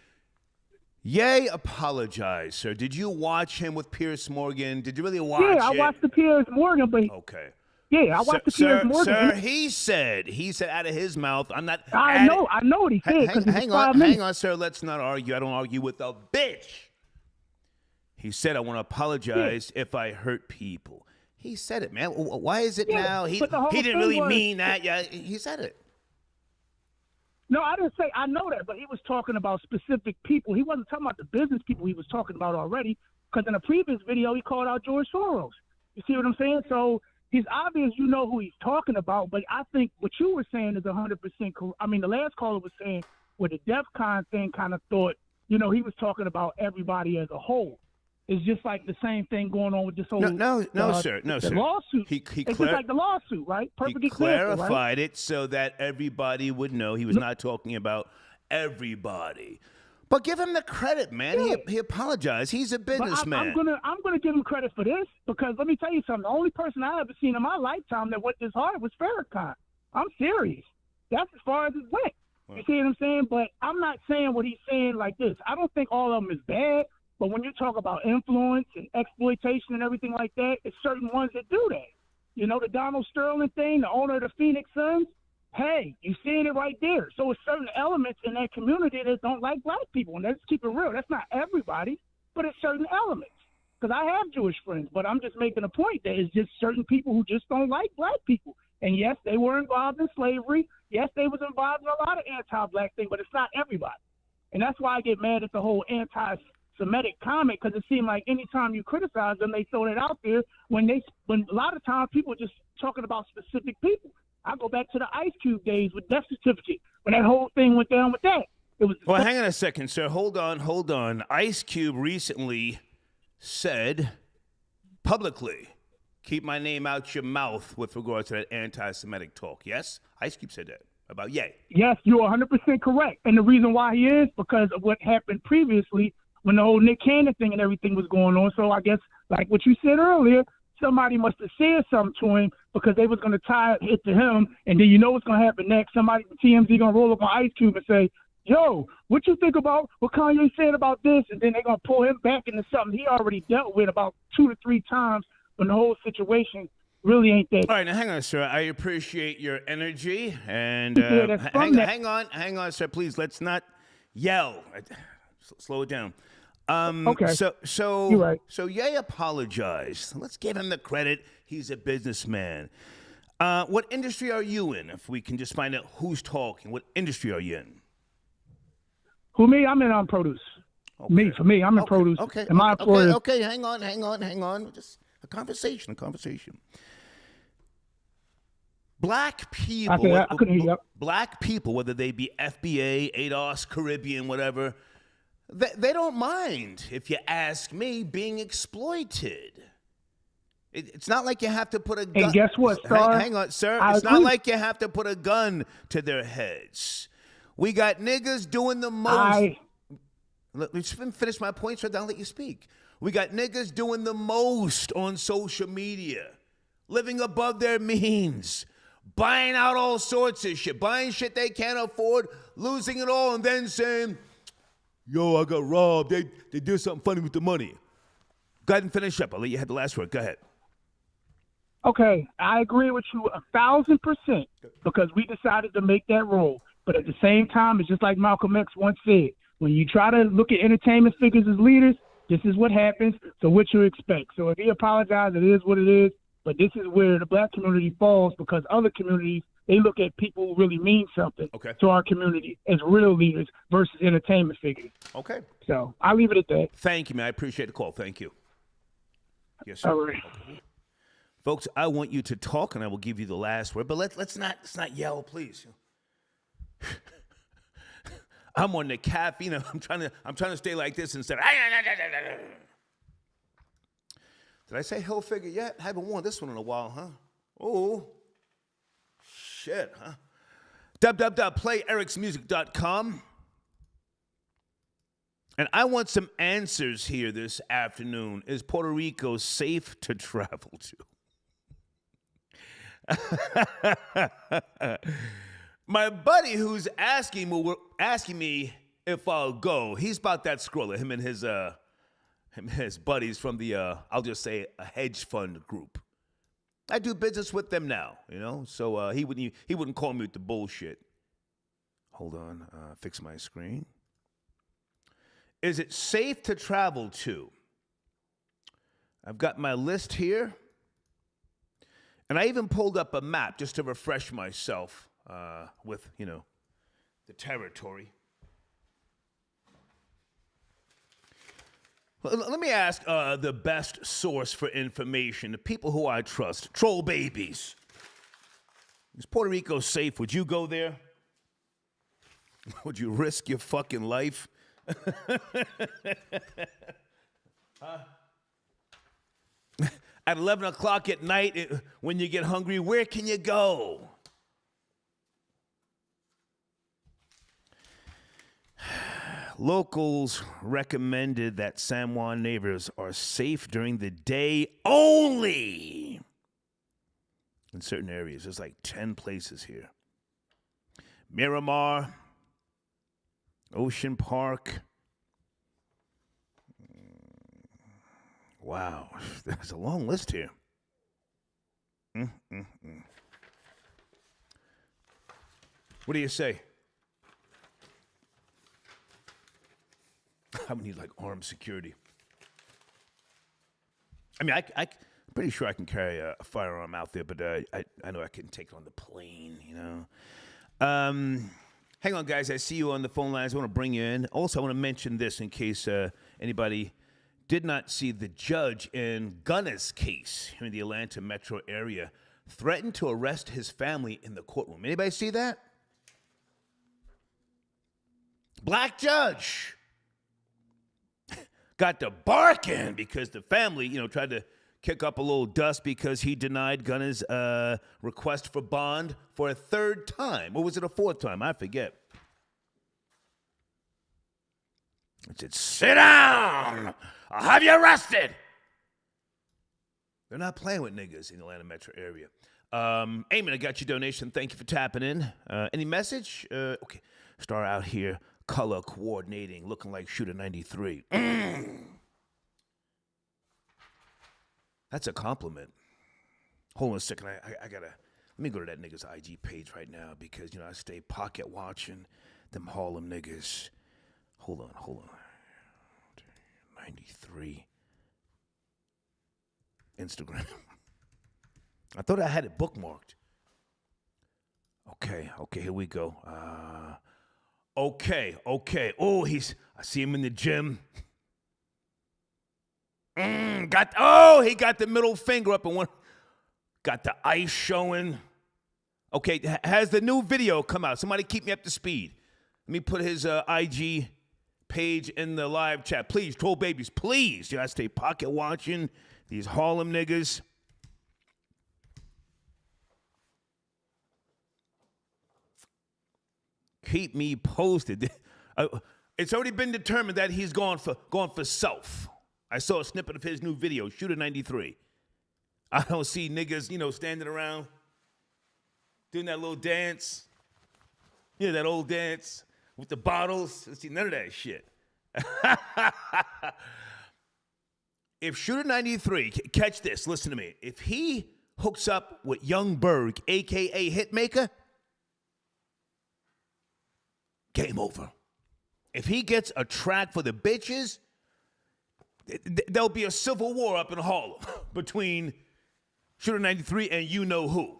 Ye apologized, sir. Did you watch him with Piers Morgan? Did you really watch it? Yeah, I watched the Piers Morgan, but okay. Yeah, I watched the Piers Morgan. Sir, he said out of his mouth, I'm not. I know what he said. Hang on, sir. Let's not argue. I don't argue with a bitch. He said, I want to apologize if I hurt people. He said it, man. Why is it now? He didn't really mean that. Yeah, he said it. No, I didn't say I know that, but he was talking about specific people. He wasn't talking about the business people he was talking about already, because in a previous video, he called out George Soros. You see what I'm saying? So he's obvious you know who he's talking about, but I think what you were saying is 100% correct. I mean, the last caller was saying with the DEF CON thing kind of thought, he was talking about everybody as a whole. It's just like the same thing going on with this whole no, sir. Lawsuit. It's just like the lawsuit, right? Perfect example, clarified right? it so that everybody would know he was not talking about everybody. But give him the credit, man. Yeah. He apologized. He's a businessman. I'm gonna give him credit for this, because let me tell you something. The only person I ever seen in my lifetime that went this hard was Farrakhan. I'm serious. That's as far as it went. You see what I'm saying? But I'm not saying what he's saying like this. I don't think all of them is bad. But when you talk about influence and exploitation and everything like that, it's certain ones that do that. The Donald Sterling thing, the owner of the Phoenix Suns, hey, you're seeing it right there. So it's certain elements in that community that don't like black people. And let's keep it real. That's not everybody, but it's certain elements. Because I have Jewish friends, but I'm just making a point that it's just certain people who just don't like black people. And yes, they were involved in slavery. Yes, they was involved in a lot of anti-black things, but it's not everybody. And that's why I get mad at the whole anti-Semitic comment, because it seemed like anytime you criticize them, they throw it out there when a lot of times people are just talking about specific people. I go back to the Ice Cube days with death certificate, when that whole thing went down with that. Well, hang on a second, sir. Hold on. Ice Cube recently said publicly, keep my name out your mouth with regard to that anti-Semitic talk. Yes? Ice Cube said that about Ye. Yes, you're 100% correct. And the reason why he is because of what happened previously when the whole Nick Cannon thing and everything was going on. So I guess, like what you said earlier, somebody must have said something to him because they was going to tie it to him. And then you know what's going to happen next. Somebody from TMZ going to roll up on Ice Cube and say, yo, what you think about what Kanye said about this? And then they're going to pull him back into something he already dealt with about 2 to 3 times when the whole situation really ain't that. All right, now hang on, sir. I appreciate your energy. And hang on, sir. Please, let's not yell. Slow it down. Okay. So you're right. So Ye apologized. Let's give him the credit. He's a businessman. What industry are you in? If we can just find out who's talking. What industry are you in? Who, me? I'm in produce. Okay. For me, I'm in produce. Okay. And my employer. Okay. Hang on. Just a conversation. Black people. I couldn't hear you. Black people, whether they be FBA, ADOS, Caribbean, whatever, they don't mind, if you ask me, being exploited. It's not like you have to put a gun. And guess what, Star? Hang on, sir. It's not like you have to put a gun to their heads. We got niggas doing the most. Let me finish my point, so I'll let you speak. We got niggas doing the most on social media, living above their means, buying out all sorts of shit, buying shit they can't afford, losing it all, and then saying, yo, I got robbed. They did something funny with the money. Go ahead and finish up. I'll let you have the last word. Go ahead. Okay, I agree with you 1,000% because we decided to make that rule. But at the same time, it's just like Malcolm X once said, when you try to look at entertainment figures as leaders, this is what happens. So what you expect. So if he apologized, it is what it is. But this is where the black community falls because other communities, they look at people who really mean something to our community as real leaders versus entertainment figures. Okay. So I'll leave it at that. Thank you, man. I appreciate the call. Thank you. Yes, sir. All right. Okay. Folks, I want you to talk, and I will give you the last word. But let's not yell, please. I'm on the caffeine. I'm trying to stay like this instead. Did I say Hill Figure yet? I haven't worn this one in a while, huh? Oh, shit, huh? www.playericsmusic.com. And I want some answers here this afternoon. Is Puerto Rico safe to travel to? My buddy who's asking me if I'll go, he's about that scroller, him and his buddies from the, I'll just say, a hedge fund group. I do business with them now, so he wouldn't call me with the bullshit. Hold on, fix my screen. Is it safe to travel to? I've got my list here. And I even pulled up a map just to refresh myself with, the territory. Well, let me ask the best source for information, the people who I trust, Troll Babies. Is Puerto Rico safe? Would you go there? Would you risk your fucking life? At 11 o'clock at night, when you get hungry, where can you go? Locals recommended that San Juan neighbors are safe during the day only. In certain areas, there's like 10 places here. Miramar, Ocean Park. Wow, there's a long list here. What do you say? I would need like armed security. I mean, I'm pretty sure I can carry a firearm out there, but I know I can take it on the plane, Hang on, guys. I see you on the phone lines. I want to bring you in. Also, I want to mention this in case anybody did not see the judge in Gunna's case here in the Atlanta metro area threatened to arrest his family in the courtroom. Anybody see that? Black judge got the barking because the family, tried to kick up a little dust because he denied Gunna's request for bond for a third time. Or was it a fourth time? I forget. He said, sit down. I'll have you arrested. They're not playing with niggas in the Atlanta metro area. Eamon, I got your donation. Thank you for tapping in. Any message? Okay. Star out here, color coordinating, looking like Shooter 93. That's a compliment. Hold on a second. I gotta, let me go to that nigga's IG page right now because, I stay pocket watching them Harlem niggas. Hold on. 93. Instagram. I thought I had it bookmarked. Okay, here we go. Okay. Oh, I see him in the gym. He got the middle finger up and one. Got the ice showing. Okay, has the new video come out? Somebody keep me up to speed. Let me put his IG page in the live chat. Please, Troll Babies, please. I stay pocket watching these Harlem niggas. Keep me posted. It's already been determined that he's gone for self. I saw a snippet of his new video, Shooter 93. I don't see niggas, standing around. doing that little dance. You know, that old dance with the bottles. See, none of that shit. If Shooter 93, catch this, listen to me. If he hooks up with Young Berg, a.k.a. Hitmaker, game over. If he gets a track for the bitches, there'll be a civil war up in Harlem between Shooter 93 and you know who.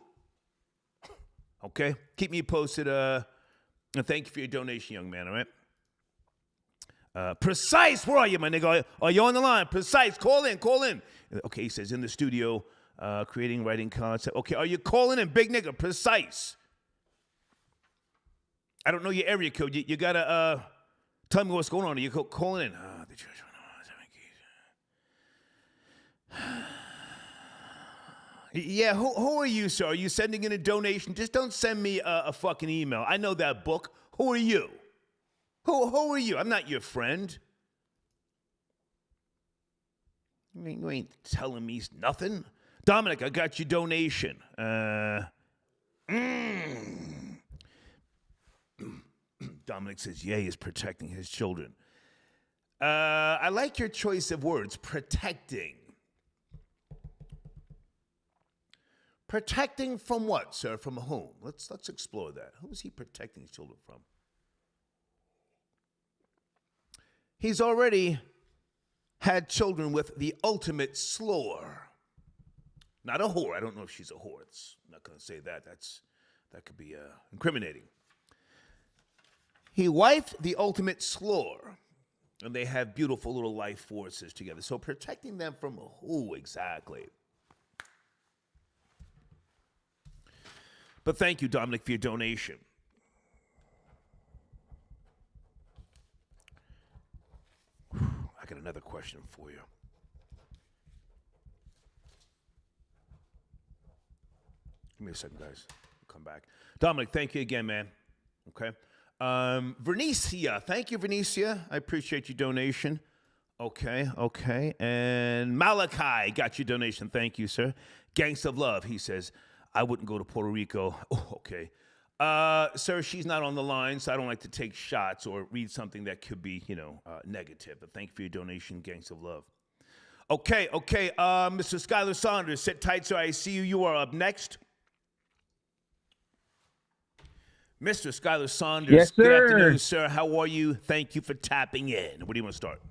Okay? Keep me posted. And thank you for your donation, young man, all right? Precise, where are you, my nigga? Are you on the line? Precise, call in. Okay, he says in the studio, creating, writing concept. Okay, are you calling in, big nigga? Precise. I don't know your area code. You gotta tell me what's going on. Are you calling in? Yeah, who are you, sir? Are you sending in a donation? Just don't send me a fucking email. I know that book. Who are you? Who are you? I'm not your friend. You ain't telling me nothing. Dominic, I got your donation. Dominic says, Ye is protecting his children. I like your choice of words, protecting. Protecting from what, sir? From whom? Let's explore that. Who is he protecting his children from? He's already had children with the ultimate slore. Not a whore. I don't know if she's a whore. I'm not going to say that. That could be incriminating. He wifed the ultimate slore, and they have beautiful little life forces together. So protecting them from who exactly? But thank you, Dominic, for your donation. I got another question for you. Give me a second, guys. I'll come back. Dominic, thank you again, man. Okay. Vernicia, thank you, Vernicia. I appreciate your donation. Okay. And Malachi got your donation. Thank you, sir. Gangsta of Love, he says, I wouldn't go to Puerto Rico. Oh, okay. Sir, she's not on the line, so I don't like to take shots or read something that could be, negative. But thank you for your donation, Gangsta of Love. Okay. Mr. Skylar Saunders, sit tight, sir. I see you. You are up next. Mr. Skylar Saunders, yes, sir. Good afternoon, sir. How are you? Thank you for tapping in. Where do you want to start?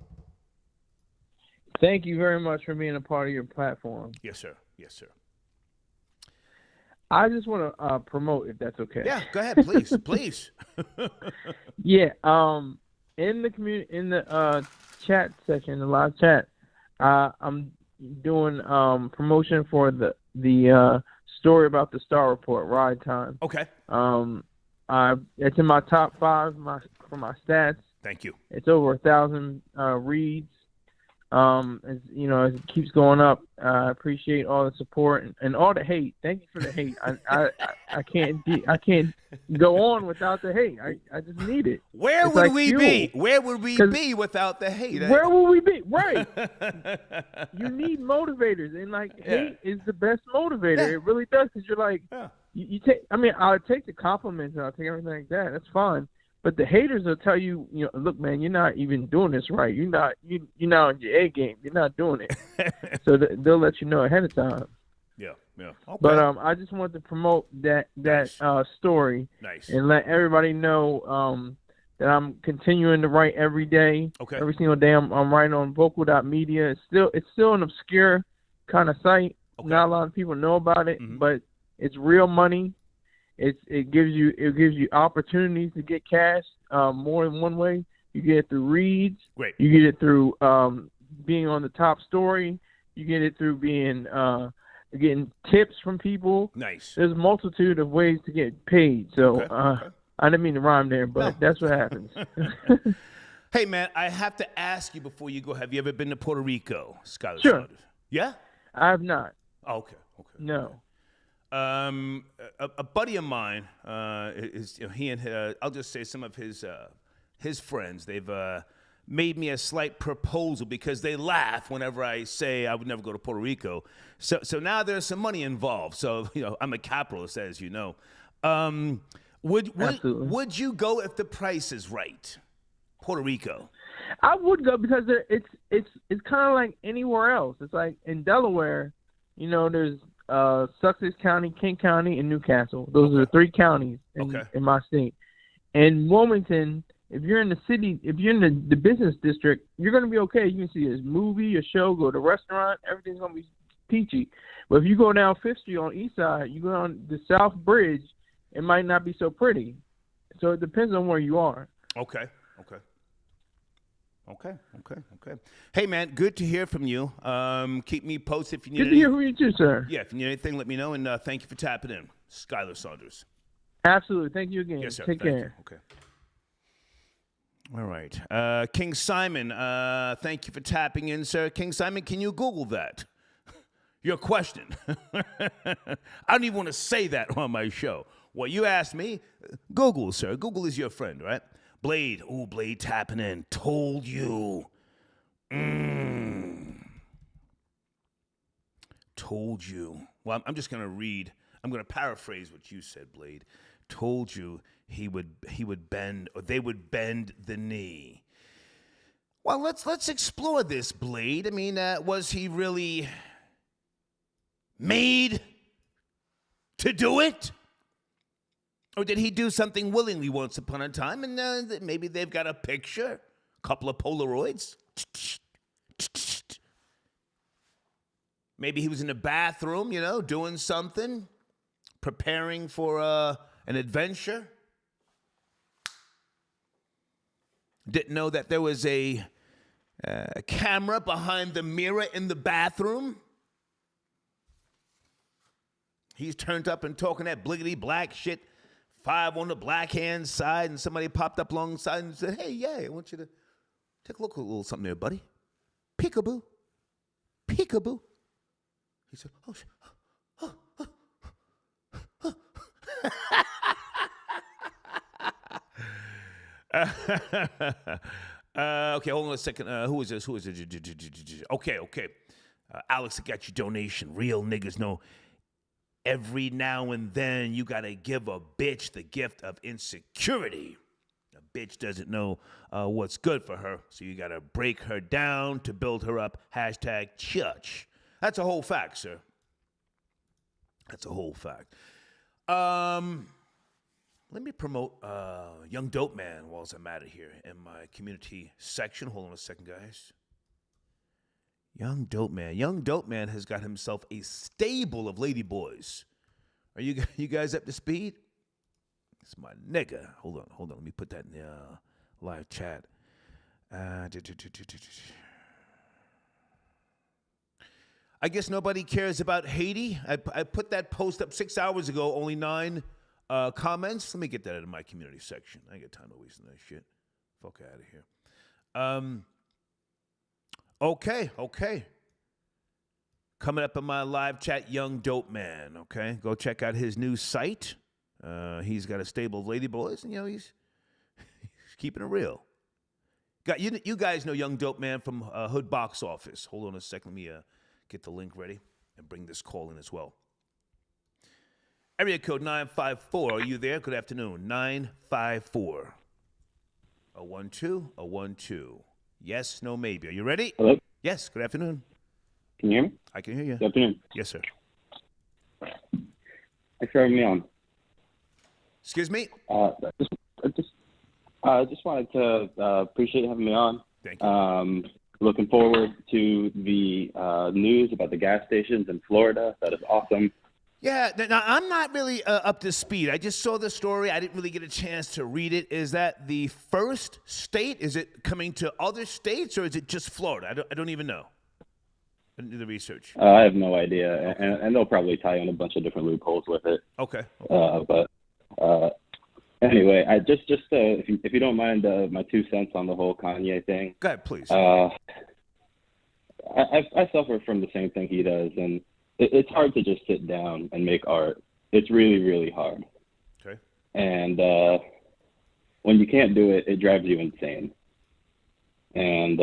Thank you very much for being a part of your platform. Yes, sir. I just want to promote, if that's okay. Yeah, go ahead, please, please. Yeah. In the community, in the chat section, the live chat, I'm doing promotion for the story about the Star Report Ride Time. Okay. It's in my top 5 for my stats. Thank you. It's over 1,000 reads. As it keeps going up, I appreciate all the support and all the hate. Thank you for the hate. I can't go on without the hate. I just need it. Where would we be? Where would we be without the hate? Where would we be? Right. You need motivators, and hate is the best motivator. Yeah. It really does, because you're like, you take. I mean, I'll take the compliments and I'll take everything like that. That's fine. But the haters will tell you, look, man, you're not even doing this right. You're not on your A game. You're not doing it. So they'll let you know ahead of time. Yeah. Okay. But I just wanted to promote that story. Nice. And let everybody know that I'm continuing to write every day. Okay. Every single day I'm writing on vocal.media. It's still an obscure kind of site. Okay. Not a lot of people know about it, but it's real money. It gives you opportunities to get cash more than one way. You get it through reads. Great. You get it through being on the top story. You get it through being getting tips from people. Nice. There's a multitude of ways to get paid. So okay. I didn't mean to rhyme there, but that's what happens. Hey, man, I have to ask you before you go, have you ever been to Puerto Rico, Skylar Sure. Saunders? Yeah? I have not. Oh, okay. No. A buddy of mine he and I'll just say some of his friends. They've made me a slight proposal because they laugh whenever I say I would never go to Puerto Rico. So now there's some money involved. So I'm a capitalist, as you know. Would you go if the price is right? Puerto Rico. I would go because it's kind of like anywhere else. It's like in Delaware, there's Sussex County, King County, and Newcastle. Those are the 3 counties in my state. And Wilmington, if you're in the city, if you're in the business district, you're going to be okay. You can see a movie, a show, go to a restaurant, everything's going to be peachy. But if you go down 5th Street on East Side, you go on the South Bridge, it might not be so pretty. So it depends on where you are. Okay. Hey, man, good to hear from you. Keep me posted if you need Good to hear from you too, sir. Yeah, if you need anything, let me know. And thank you for tapping in. Skylar Saunders. Absolutely. Thank you again. Yes, sir. Take care. You. Okay. All right. King Simon, thank you for tapping in, sir. King Simon, can you Google that? Your question. I don't even want to say that on my show. Well, you asked me. Google, sir. Google is your friend, right? Blade. Ooh, Blade tapping in. Told you. Told you. Well, I'm just going to read. I'm going to paraphrase what you said, Blade. Told you he would bend, or they would bend the knee. Well, let's explore this, Blade. I mean, was he really made to do it? Or did he do something willingly once upon a time, and maybe they've got a picture, a couple of Polaroids? Maybe he was in the bathroom, doing something, preparing for an adventure. Didn't know that there was a camera behind the mirror in the bathroom. He's turned up and talking that bliggity black shit. 5 on the black hand side, and somebody popped up alongside and said, hey, yeah, I want you to take a look at a little something there, buddy. Peekaboo. Peekaboo. He said, oh, shit. Okay, hold on a second. Who is this? Okay. Alex, I got your donation. Real niggas know. Every now and then, you got to give a bitch the gift of insecurity. A bitch doesn't know what's good for her, so you got to break her down to build her up. #church. That's a whole fact, sir. That's a whole fact. Let me promote Young Dope Man while I'm at it here in my community section. Hold on a second, guys. Young Dope Man. Young Dope Man has got himself a stable of ladyboys. Are you guys up to speed? It's my nigga. Hold on. Let me put that in the live chat. I guess nobody cares about Haiti. I put that post up 6 hours ago. Only 9 comments. Let me get that in my community section. I ain't got time to waste on that shit. Fuck out of here. Okay. Coming up in my live chat, Young Dope Man, okay? Go check out his new site. He's got a stable of ladyboys, and, he's keeping it real. You guys know Young Dope Man from Hood Box Office. Hold on a second. Let me get the link ready and bring this call in as well. Area code 954. Are you there? Good afternoon. 954. 012. Yes, no, maybe. Are you ready? Hello? Yes, good afternoon. Can you hear me? I can hear you. Good afternoon. Yes, sir. Thanks for having me on. Excuse me? I just wanted to appreciate having me on. Thank you. Looking forward to the news about the gas stations in Florida. That is awesome. Yeah, now I'm not really up to speed. I just saw the story. I didn't really get a chance to read it. Is that the first state? Is it coming to other states, or is it just Florida? I don't even know. I didn't do the research. I have no idea, okay. and they'll probably tie in a bunch of different loopholes with it. Okay. But anyway, I just if you don't mind my 2 cents on the whole Kanye thing. Go ahead, please. I suffer from the same thing he does, and it's hard to just sit down and make art. It's really, really hard. Okay. And when you can't do it, it drives you insane. And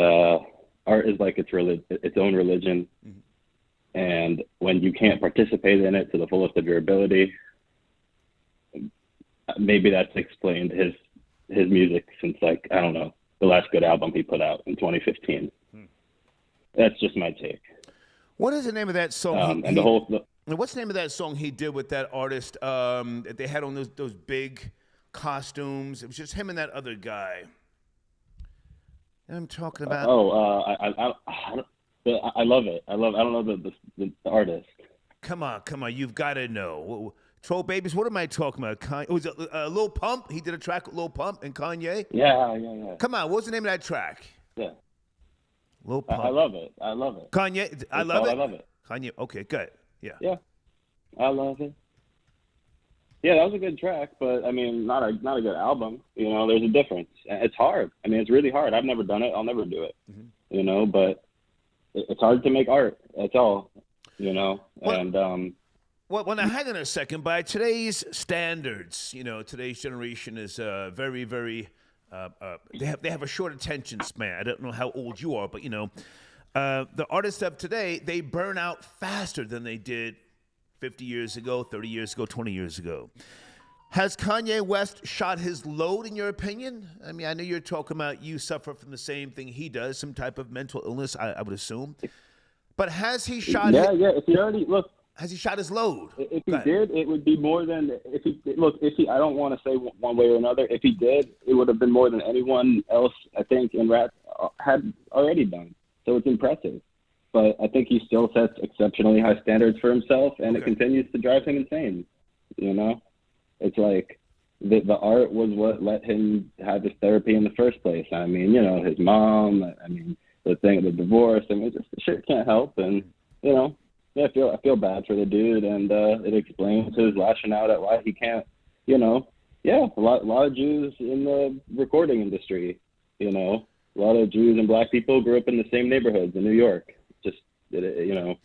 art is like its own religion. Mm-hmm. And when you can't participate in it to the fullest of your ability, maybe that's explained his music since, like, I don't know, the last good album he put out in 2015. That's just my take. What is the name of that song? What's the name of that song he did with that artist? That they had on those big costumes. It was just him and that other guy. I'm talking about. I love it. I don't know the artist. Come on! You've got to know. Troll Babies. What am I talking about? Was it Lil Pump? He did a track with Lil Pump and Kanye. Yeah. Come on! What's the name of that track? Yeah. Lil Pump. I love it. Kanye. I love it. Kanye. Okay, good. Yeah. Yeah. I love it. Yeah, that was a good track, but I mean, not a good album. You know, there's a difference. It's hard. I mean, it's really hard. I've never done it. I'll never do it. Mm-hmm. You know, but it's hard to make art. That's all. You know, Well, now hang on a second. By today's standards, you know, today's generation is very, very. They have a short attention span. I don't know how old you are, but you know, the artists of today, they burn out faster than they did 50 years ago, 30 years ago, 20 years ago. Has Kanye West shot his load, in your opinion? I mean, I know you're talking about you suffer from the same thing he does, some type of mental illness, I would assume. But has he shot? Yeah. If he already look. Has he shot his load? If he did, it would be more than if he look. If he, I don't want to say one way or another. If he did, it would have been more than anyone else, I think, in rap had already done. So it's impressive. But I think he still sets exceptionally high standards for himself, and it continues to drive him insane. You know, it's like the art was what let him have his therapy in the first place. I mean, you know, his mom. I mean, the divorce. I mean, just shit can't help, and you know. Yeah, I feel bad for the dude, and it explains his lashing out at why he can't, you know. Yeah, a lot of Jews in the recording industry, you know. A lot of Jews and black people grew up in the same neighborhoods in New York. Just, you know,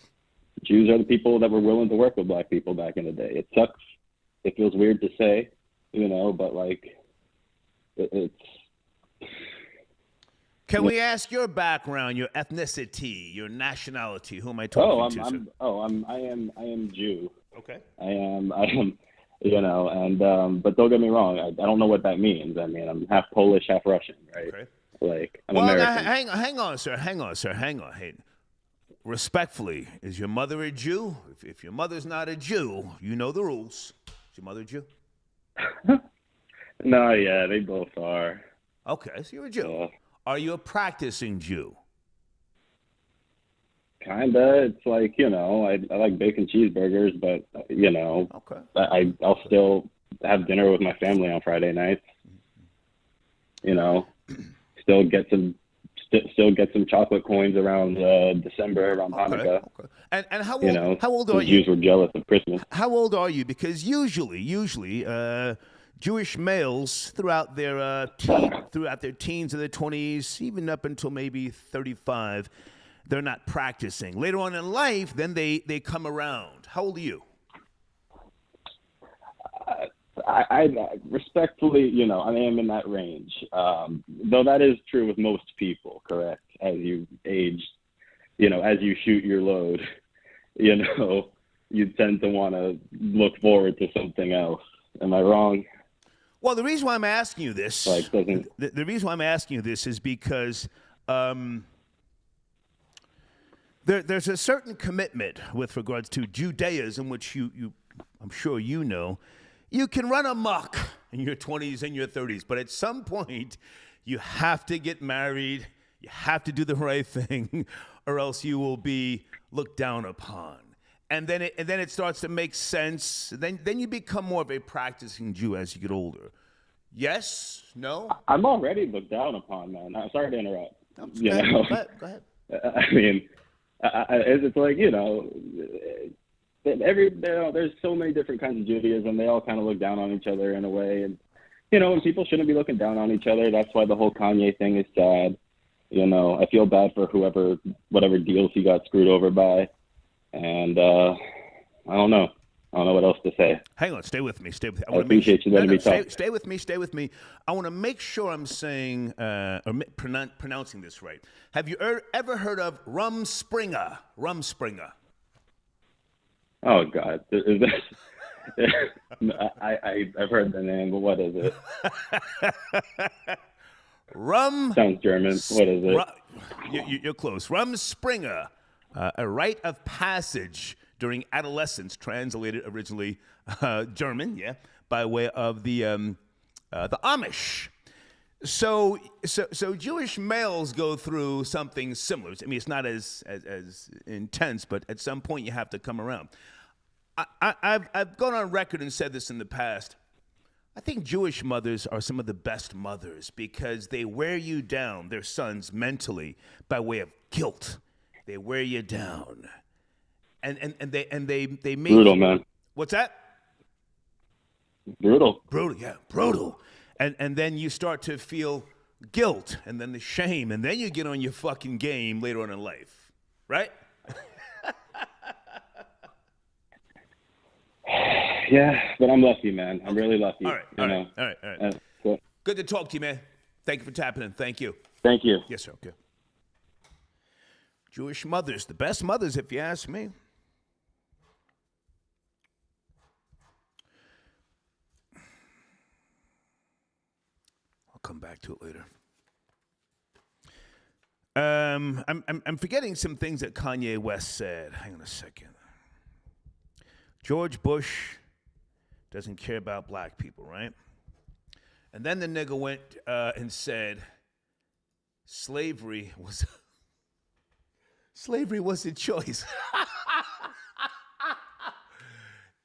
Jews are the people that were willing to work with black people back in the day. It sucks. It feels weird to say, you know, but, like, it's... Can we ask your background, your ethnicity, your nationality? Who am I talking to? I am Jew. Okay. I am, you know, and but don't get me wrong, I don't know what that means. I mean, I'm half Polish, half Russian, right? Okay. Like, I'm American. Now, hang on, sir. Hey, respectfully, is your mother a Jew? If your mother's not a Jew, you know the rules. Is your mother a Jew? No, yeah, they both are. Okay, so you're a Jew. Are you a practicing Jew? Kinda. It's like, you know, I like bacon cheeseburgers, but, you know, I'll still have dinner with my family on Friday nights. You know, still get some chocolate coins around December, around Hanukkah. Okay. And how old? You know, how old are you? Jews were jealous of Christmas. How old are you? Because usually, Jewish males throughout their teens and their 20s, even up until maybe 35, they're not practicing. Later on in life, then they come around. How old are you? I respectfully, you know, I am in that range. Though that is true with most people, correct? As you age, you know, as you shoot your load, you know, you tend to want to look forward to something else. Am I wrong? Well, the reason why I'm asking you this, the reason why I'm asking you this is because there's a certain commitment with regards to Judaism, which you I'm sure you know. You can run amok in your 20s and your 30s, but at some point, you have to get married. You have to do the right thing, or else you will be looked down upon. And then it starts to make sense. Then you become more of a practicing Jew as you get older. Yes? No? I'm already looked down upon, man. I'm sorry to interrupt. No, go ahead. I mean, it's like, you know, there's so many different kinds of Judaism. They all kind of look down on each other in a way. And, you know, and people shouldn't be looking down on each other. That's why the whole Kanye thing is sad. You know, I feel bad for whatever deals he got screwed over by. And I don't know what else to say. Hang on, stay with me. I appreciate you letting me talk. Stay with me. I want to make sure I'm saying or pronouncing this right. Have you ever heard of Rumspringa? Oh God, I've heard the name, but what is it? Rum. Sounds German. What is it? You're close. Rumspringa, a rite of passage during adolescence, translated originally German, by way of the Amish. So Jewish males go through something similar. I mean, it's not as intense, but at some point you have to come around. I've gone on record and said this in the past. I think Jewish mothers are some of the best mothers because they wear you down, their sons, mentally by way of guilt. They wear you down, and they make Brutal, man. What's that? Brutal. Brutal. And then you start to feel guilt, and then the shame, and then you get on your fucking game later on in life, right? Yeah, but I'm lucky, man. I'm really lucky. All right. Cool. Good to talk to you, man. Thank you for tapping in. Thank you. Thank you. Yes, sir. Okay. Jewish mothers, the best mothers, if you ask me. I'll come back to it later. I'm forgetting some things that Kanye West said. Hang on a second. George Bush doesn't care about black people, right? And then the nigga went and said slavery was a choice.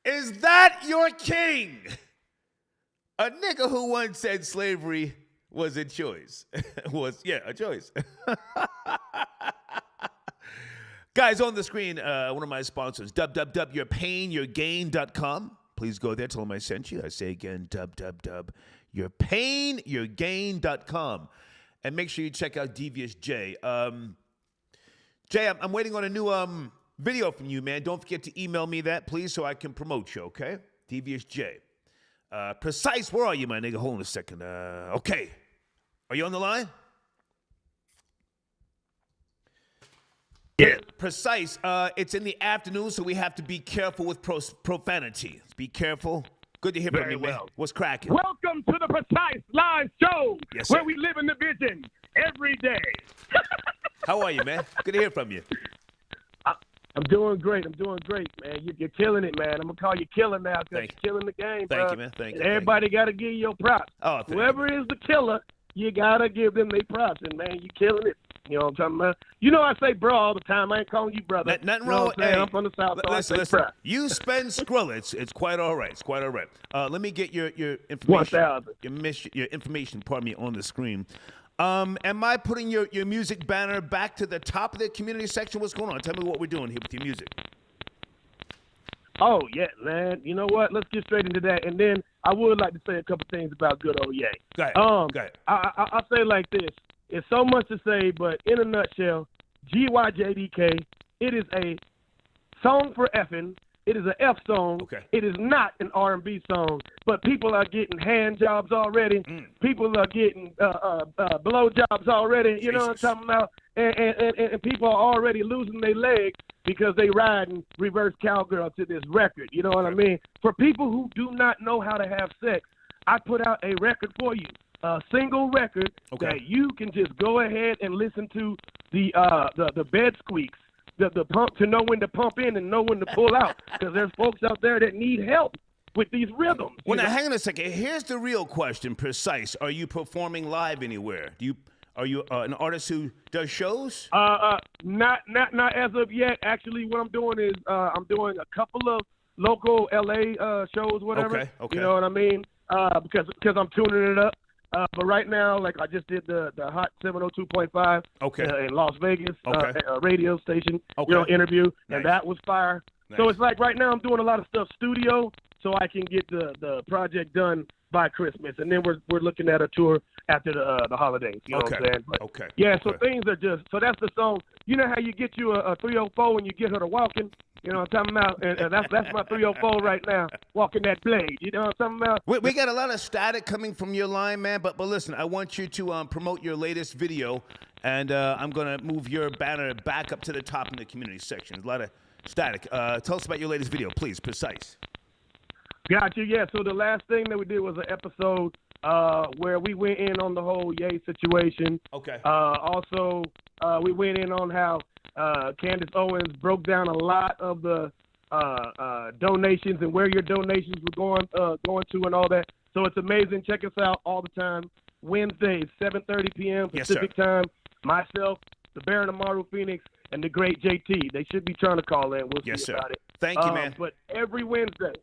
Is that your king? A nigga who once said slavery was a choice. A choice. Guys, on the screen, one of my sponsors, www.yourpainyourgain.com. Please go there, tell them I sent you. I say again, www.yourpainyourgain.com. And make sure you check out Devious J. Jay, I'm waiting on a new video from you, man. Don't forget to email me that, please, so I can promote you, okay? Devious J. Precise, where are you, my nigga? Hold on a second. Okay. Are you on the line? Yeah. Precise. It's in the afternoon, so we have to be careful with profanity. Be careful. Good to hear from you, man. What's cracking? Welcome to the Precise Live Show, yes, sir. Where we live in the vision every day. How are you, man? Good to hear from you. I'm doing great, man. You're killing it, man. I'm going to call you killer now because you're killing the game, Thank you, man. Thank you. Everybody got to give you your props. Oh, whoever is the killer, you got to give them their props. And, man, you killing it. You know what I'm talking about? You know I say bro all the time. I ain't calling you brother. Nothing wrong with that. I'm from the South, so listen. bro. You spend Skrilla. It's quite all right. It's quite all right. Let me get your information. 1,000. Your information, pardon me, on the screen. Am I putting your music banner back to the top of the community section? What's going on? Tell me what we're doing here with your music. Oh, yeah, man. You know what? Let's get straight into that. And then I would like to say a couple things about good old Ye. Go ahead. I'll say it like this. It's so much to say, but in a nutshell, GYJDK, it is a song for effing. It is an F song. Okay. It is not an R&B song, but people are getting hand jobs already. People are getting blow jobs already. You know what I'm talking about? And people are already losing their legs because they riding reverse cowgirl to this record. You know what I mean? For people who do not know how to have sex, I put out a record for you. A single record that you can just go ahead and listen to the bed squeaks, the pump, to know when to pump in and know when to pull out, because there's folks out there that need help with these rhythms. Well, now hang on a second. Here's the real question. Precise. Are you performing live anywhere? Are you an artist who does shows? Not as of yet. Actually, what I'm doing is I'm doing a couple of local LA shows, whatever. Okay. You know what I mean? Because I'm tuning it up. But right now, like I just did the Hot 702.5 in Las Vegas radio station, interview, and that was fire. Nice. So it's like right now I'm doing a lot of stuff studio, so I can get the project done by Christmas, and then we're looking at a tour after the holidays. You know what I'm saying? But, yeah, so things are just so that's the song. You know how you get you a 304 and you get her to walking. You know what I'm talking about? And that's my 304 right now, walking that blade. You know what I'm talking about? We got a lot of static coming from your line, man. But listen, I want you to promote your latest video, and I'm going to move your banner back up to the top in the community section. There's a lot of static. Tell us about your latest video, please. Precise. Got you. Yeah. So the last thing that we did was an episode where we went in on the whole Ye situation. Okay. Also, we went in on how Candace Owens broke down a lot of the donations and where your donations were going to and all that. So it's amazing. Check us out all the time. Wednesdays, 7:30 p.m. Pacific time. Myself, the Baron Amaru Phoenix, and the great JT. They should be trying to call in. We'll see about it. Thank you, man. But every Wednesday.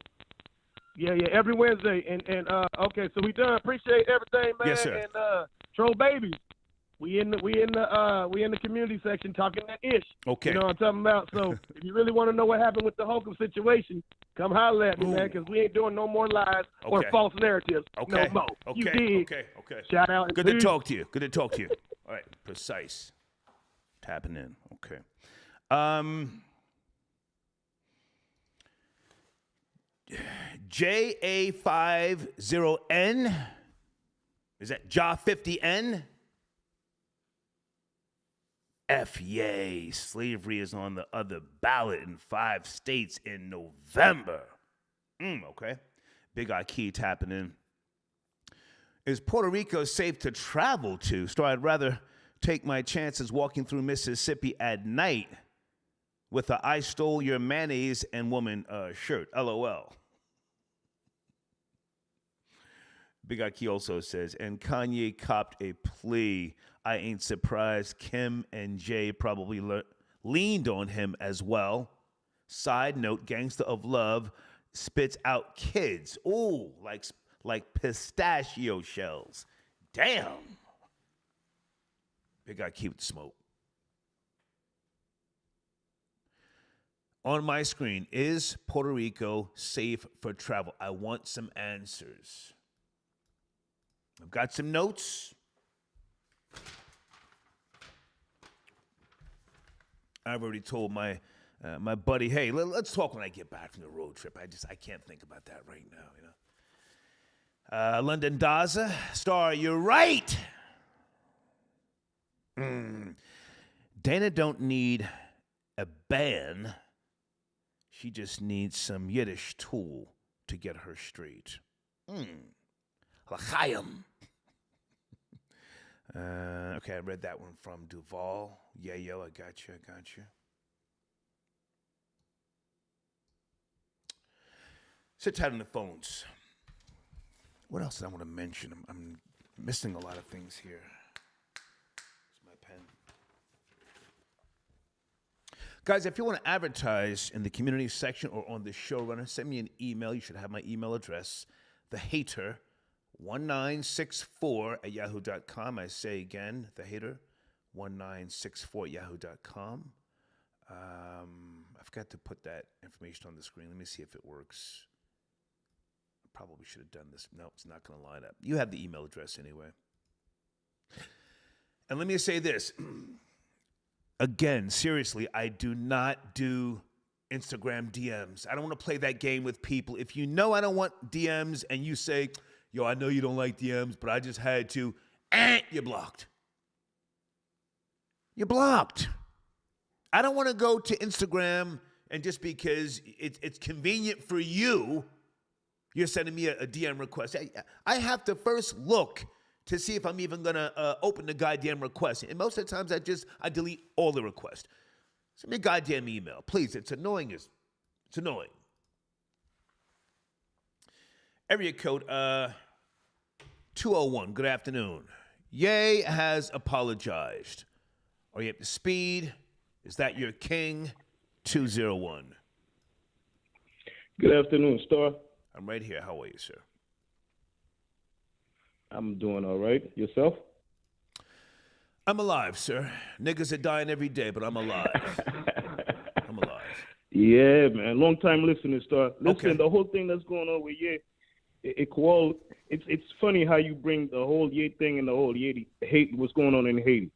Yeah, every Wednesday. And okay, so we done. Appreciate everything, man. Yes, sir. And Troll Babies. We in the community section talking that ish. Okay. You know what I'm talking about? So if you really want to know what happened with the Holcomb situation, come holler at me, man, because we ain't doing no more lies or false narratives. Okay. No more. Okay. You dig? Okay. Shout out. Good to talk to you. All right. Precise. Tapping in. Okay. JA50N. Is that JA50N? F yay. Slavery is on the other ballot in 5 states in November. Okay. Big Eye Key tapping in. Is Puerto Rico safe to travel to? So I'd rather take my chances walking through Mississippi at night with a I stole your mayonnaise and woman shirt. LOL. Big Eye Key also says, and Kanye copped a plea. I ain't surprised. Kim and Jay probably leaned on him as well. Side note, Gangsta of Love spits out kids. Ooh, like pistachio shells. Damn. Big Eye Key with the smoke. On my screen, is Puerto Rico safe for travel? I want some answers. I've got some notes. I've already told my buddy, hey, let's talk when I get back from the road trip. I can't think about that right now, you know. London Daza, Star, you're right. Dana don't need a ban. She just needs some Yiddish tool to get her straight. L'chaim. Okay, I read that one from Duval. Yeah, yo, I got you. Sit tight on the phones. What else did I want to mention? I'm missing a lot of things here. Here's my pen. Guys, if you want to advertise in the community section or on the showrunner, send me an email. You should have my email address, thehater1964@yahoo.com. I say again, thehater1964@yahoo.com. I forgot to put that information on the screen. Let me see if it works. I probably should have done this. No, it's not going to line up. You have the email address anyway. And let me say this. Again, seriously, I do not do Instagram DMs. I don't want to play that game with people. If you know I don't want DMs and you say, yo, I know you don't like DMs, but I just had to, you're blocked. You're blocked. I don't want to go to Instagram and just because it's convenient for you, you're sending me a DM request. I have to first look to see if I'm even going to open the goddamn request. And most of the times I delete all the requests. Send me a goddamn email. Please, it's annoying. It's annoying. Area code 201, good afternoon. Ye has apologized. Are you up to speed? Is that your king? 201. Good afternoon, Star. I'm right here. How are you, sir? I'm doing all right. Yourself? I'm alive, sir. Niggas are dying every day, but I'm alive. I'm alive. Yeah, man. Long time listener, Star. Listen, Okay. The whole thing that's going on with Ye, it's funny how you bring the whole Ye thing and the whole hate what's going on in Haiti.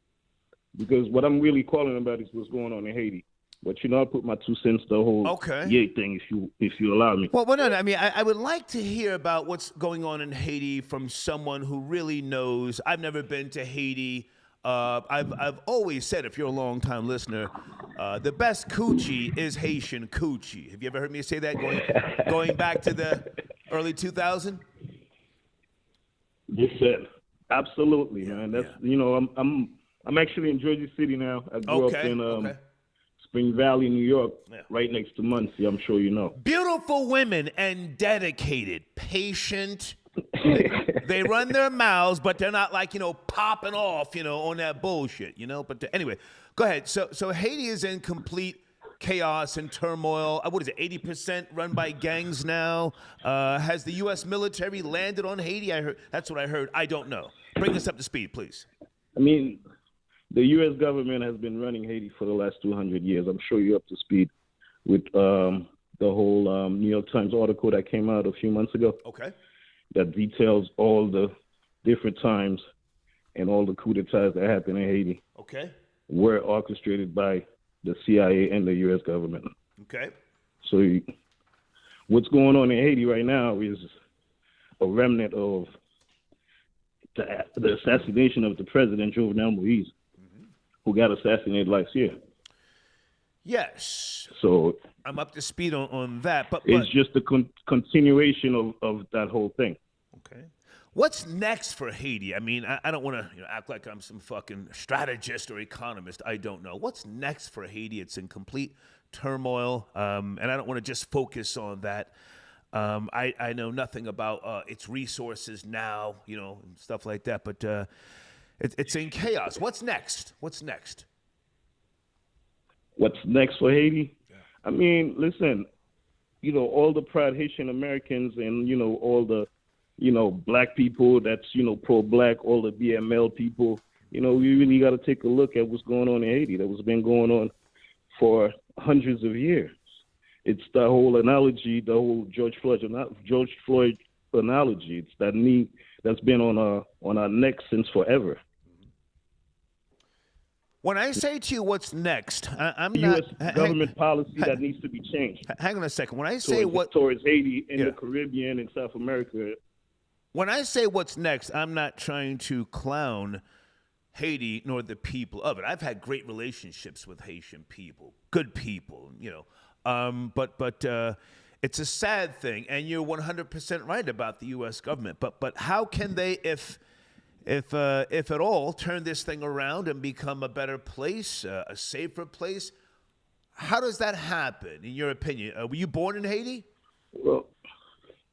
Because what I'm really calling about is what's going on in Haiti. But I'll put my 2 cents the whole Ye thing if you allow me. Well, no. I mean, I would like to hear about what's going on in Haiti from someone who really knows. I've never been to Haiti. I've always said, if you're a long-time listener, the best coochie is Haitian coochie. Have you ever heard me say that? Going back to the Early 2000? Yes, sir. Absolutely, man. That's I'm actually in Jersey City now. I grew up in Spring Valley, New York, right next to Muncie. I'm sure you know. Beautiful women and dedicated, patient. They run their mouths, but they're not like, popping off, on that bullshit, But anyway, go ahead. So Haiti is in complete chaos and turmoil. What is it, 80% run by gangs now? Has the U.S. military landed on Haiti? I heard. That's what I heard. I don't know. Bring us up to speed, please. I mean, the U.S. government has been running Haiti for the last 200 years. I'm sure you're up to speed with the whole New York Times article that came out a few months ago. Okay. That details all the different times and all the coups d'etats that happened in Haiti. Okay. Were orchestrated by the CIA and the U.S. government. Okay. So what's going on in Haiti right now is a remnant of the assassination of the president, Jovenel Moise, who got assassinated last year. Yes. So I'm up to speed on that. But it's just a continuation of that whole thing. Okay. What's next for Haiti? I mean, I don't want to act like I'm some fucking strategist or economist. I don't know. What's next for Haiti? It's in complete turmoil, and I don't want to just focus on that. I know nothing about its resources now, and stuff like that, but it's in chaos. What's next? What's next for Haiti? Yeah. I mean, listen, all the proud Haitian Americans and, all the, black people that's, pro-black, all the BML people, we really got to take a look at what's going on in Haiti. That was been going on for hundreds of years. It's the whole analogy, the whole George Floyd analogy. It's that knee that's been on our neck since forever. When I say to you what's next, I'm U.S. not... government policy that needs to be changed. Hang on a second. When I say towards Haiti and the Caribbean and South America. When I say what's next, I'm not trying to clown Haiti nor the people of it. I've had great relationships with Haitian people, good people, but it's a sad thing, and you're 100% right about the U.S. government. But how can they, if at all, turn this thing around and become a better place, a safer place? How does that happen, in your opinion? Were you born in Haiti? Well,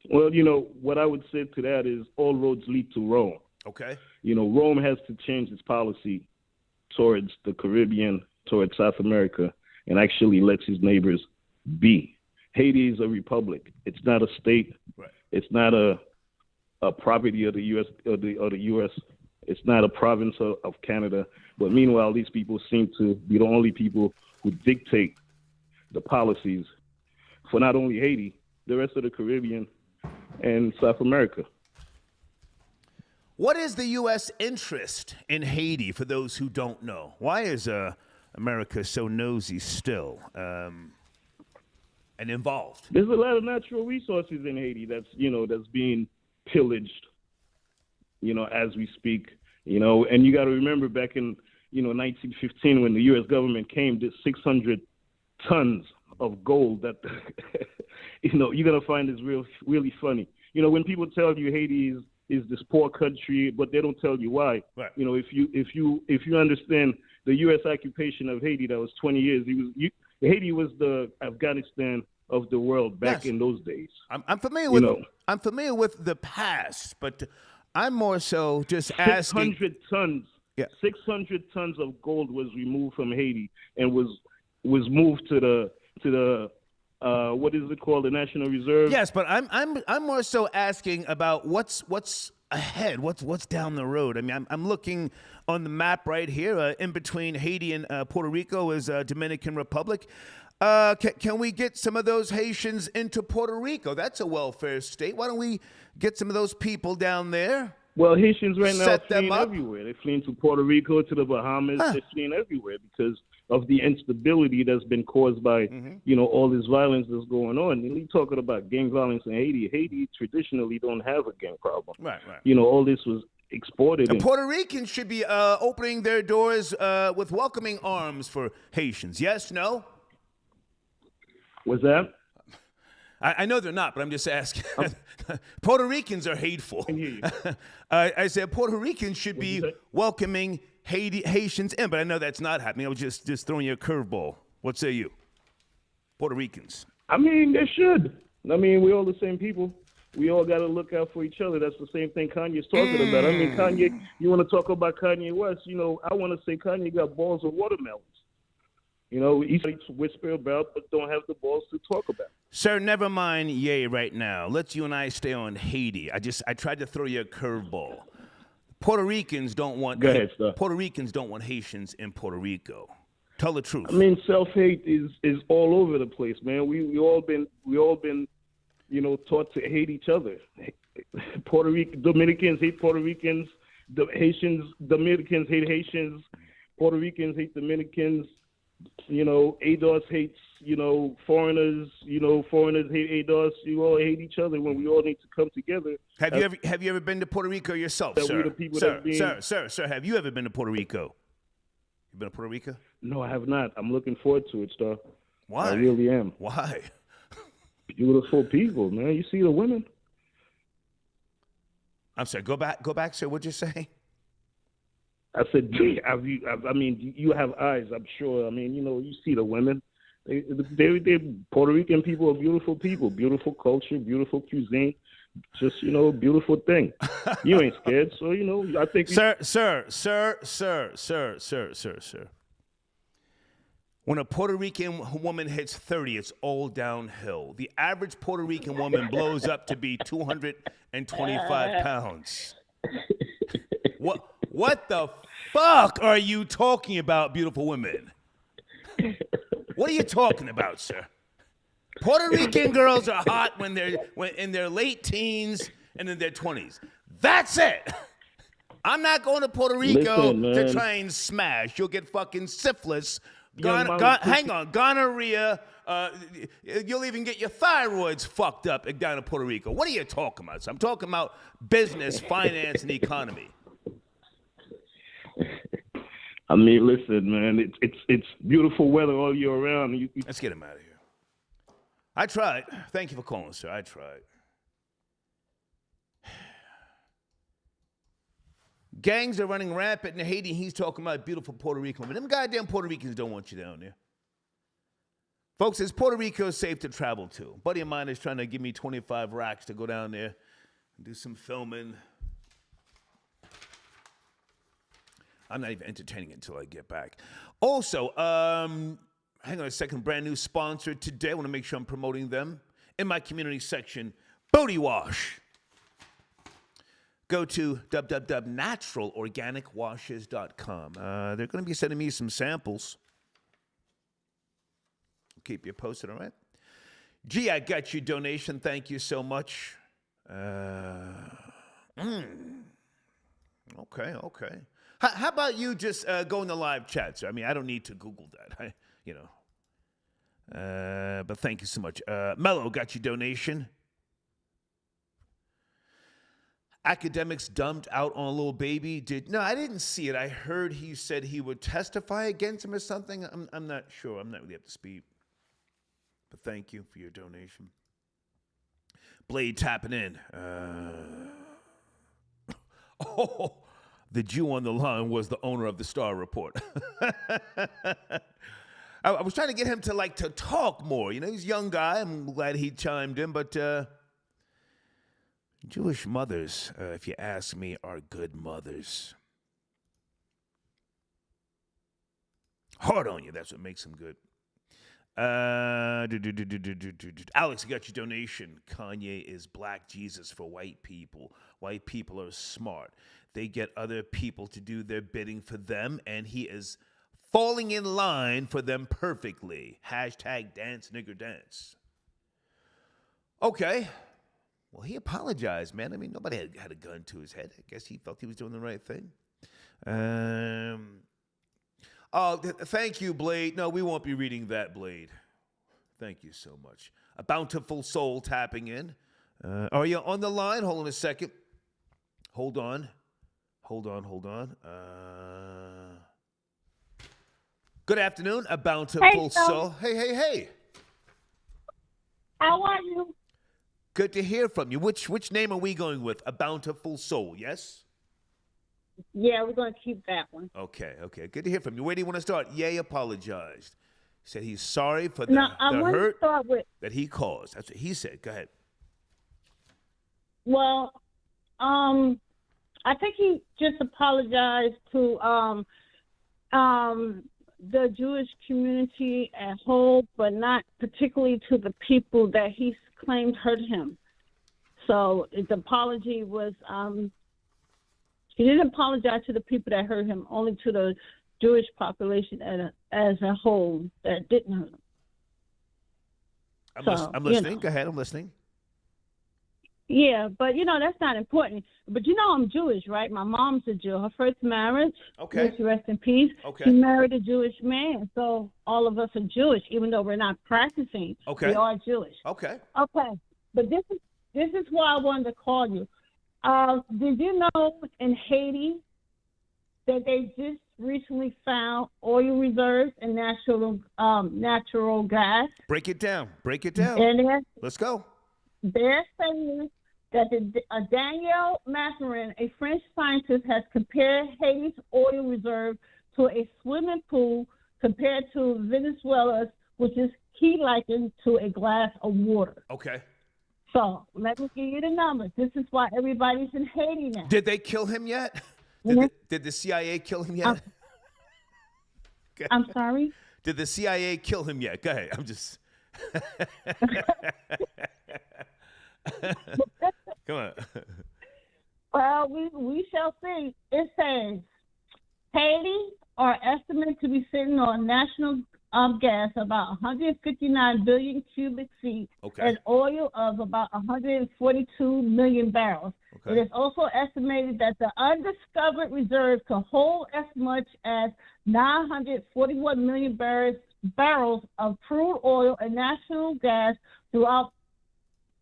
what I would say to that is all roads lead to Rome. Okay. Rome has to change its policy towards the Caribbean, towards South America, and actually lets his neighbors be. Haiti is a republic. It's not a state. Right. It's not a property of the U.S. or the U.S. It's not a province of Canada. But meanwhile, these people seem to be the only people who dictate the policies for not only Haiti, the rest of the Caribbean and South America. What is the U.S. interest in Haiti, for those who don't know? Why is America so nosy still and involved? There's a lot of natural resources in Haiti that's being pillaged, as we speak, and you got to remember back in, 1915 when the U.S. government came, did 600 tons of gold that, you're going to find is really funny. When people tell you Haiti is this poor country, but they don't tell you why. Right. If you understand the U.S. occupation of Haiti, that was 20 years. Haiti was the Afghanistan of the world back in those days. I'm familiar with I'm familiar with the past, but I'm more so just asking. 600 tons. Yeah. 600 tons of gold was removed from Haiti and was moved to the what is it called, the National Reserve? Yes, but I'm more so asking about what's ahead, what's down the road. I mean, I'm looking on the map right here. In between Haiti and Puerto Rico is Dominican Republic. Can we get some of those Haitians into Puerto Rico? That's a welfare state. Why don't we get some of those people down there? Well, Haitians right now are fleeing everywhere. They're fleeing to Puerto Rico, to the Bahamas. They're fleeing everywhere because of the instability that's been caused by, all this violence that's going on. And we're talking about gang violence in Haiti. Haiti traditionally don't have a gang problem. Right. All this was exported. The Puerto Ricans should be opening their doors with welcoming arms for Haitians. Yes, no? What's that? I know they're not, but I'm just asking. Puerto Ricans are hateful. I said Puerto Ricans should be welcoming Haitians in, but I know that's not happening. I was just throwing you a curveball. What say you? Puerto Ricans. I mean, they should. I mean, we're all the same people. We all got to look out for each other. That's the same thing Kanye's talking about. I mean, Kanye, you want to talk about Kanye West, you know, I want to say Kanye got balls of watermelons. You know, he whisper about, but don't have the balls to talk about. Sir, never mind Ye right now. Let's you and I stay on Haiti. I tried to throw you a curveball. Puerto Ricans don't want Puerto Ricans don't want Haitians in Puerto Rico. Tell the truth. I mean, self-hate is all over the place, man. We all been you know, taught to hate each other. Puerto Rican Dominicans hate Puerto Ricans. Dominicans hate Haitians. Puerto Ricans hate Dominicans. You know, ADOS hates, you know, foreigners. You know, foreigners hate ADOS. You all hate each other when we all need to come together. Have you ever been to Puerto Rico yourself, sir? Sir, have you ever been to Puerto Rico? You been to Puerto Rico? No, I have not. I'm looking forward to it, Star. Why? I really am. Why? Beautiful people, man. You see the women? I'm sorry. Go back, sir. What'd you say? I said, I mean, you have eyes, I'm sure. I mean, you know, you see the women. They Puerto Rican people are beautiful people, beautiful culture, beautiful cuisine. Just, you know, beautiful thing. You ain't scared, so, you know, I think... Sir. When a Puerto Rican woman hits 30, it's all downhill. The average Puerto Rican woman blows up to be 225 pounds. What the fuck are you talking about, beautiful women? What are you talking about, sir? Puerto Rican girls are hot when in their late teens and in their 20s. That's it. I'm not going to Puerto Rico to try and smash. You'll get fucking syphilis. Gonorrhea. You'll even get your thyroids fucked up down in Puerto Rico. What are you talking about? So I'm talking about business, finance, and economy. I mean, listen, man. It's beautiful weather all year round. Let's get him out of here. I tried. Thank you for calling, sir. I tried. Gangs are running rampant in Haiti. He's talking about beautiful Puerto Rico. But them goddamn Puerto Ricans don't want you down there. Folks, is Puerto Rico safe to travel to? A buddy of mine is trying to give me 25 racks to go down there and do some filming. I'm not even entertaining it until I get back. Also, hang on a second, brand new sponsor today. I want to make sure I'm promoting them. In my community section, Booty Wash. Go to www.naturalorganicwashes.com. They're going to be sending me some samples. I'll keep you posted, all right? Gee, I got your donation. Thank you so much. Okay. How about you just go in the live chat, sir? I mean, I don't need to Google that, but thank you so much. Mello got your donation. Academics dumped out on a little baby. No, I didn't see it. I heard he said he would testify against him or something. I'm not sure. I'm not really up to speed. But thank you for your donation. Blade tapping in. The Jew on the line was the owner of the Star Report. I was trying to get him to talk more. You know, he's a young guy. I'm glad he chimed in, but Jewish mothers, if you ask me, are good mothers. Hard on you. That's what makes them good. Alex, you got your donation. Kanye is black Jesus for white people. White people are smart. They get other people to do their bidding for them, and he is falling in line for them perfectly. Hashtag dance, nigger dance. Okay. Well, he apologized, man. I mean, nobody had a gun to his head. I guess he felt he was doing the right thing. Thank you, Blade. No, we won't be reading that, Blade. Thank you so much. A bountiful soul tapping in. Are you on the line? Hold on a second. Hold on. Good afternoon, a bountiful soul. Hey. How are you? Good to hear from you. Which name are we going with? A Bountiful Soul, yes? Yeah, we're going to keep that one. Okay. Good to hear from you. Where do you want to start? Ye apologized. He said he's sorry for Now, I the want to hurt start with, that he caused. That's what he said. Go ahead. well, I think he just apologized to the Jewish community as whole, but not particularly to the people that he claimed hurt him. So the apology was, he didn't apologize to the people that hurt him, only to the Jewish population as a whole that didn't hurt him. I'm listening. Go ahead. I'm listening. Yeah, but that's not important. But I'm Jewish, right? My mom's a Jew. Her first marriage, may she rest in peace. Okay. She married a Jewish man, so all of us are Jewish, even though we're not practicing. Okay. We are Jewish. Okay. Okay, but this is why I wanted to call you. Did you know in Haiti that they just recently found oil reserves and natural gas? Break it down. And Let's go. they're saying that Daniel Mazarin, a French scientist, has compared Haiti's oil reserve to a swimming pool compared to Venezuela's, which is he likened to a glass of water. Okay. So let me give you the numbers. This is why everybody's in Haiti now. Did they kill him yet? Did the CIA kill him yet? I'm sorry? Did the CIA kill him yet? Go ahead. I'm just... Come on. Well, we shall see. It says Haiti are estimated to be sitting on national gas about 159 billion cubic feet and oil of about 142 million barrels. It is also estimated that the undiscovered reserve can hold as much as 941 million barrels of crude oil and natural gas throughout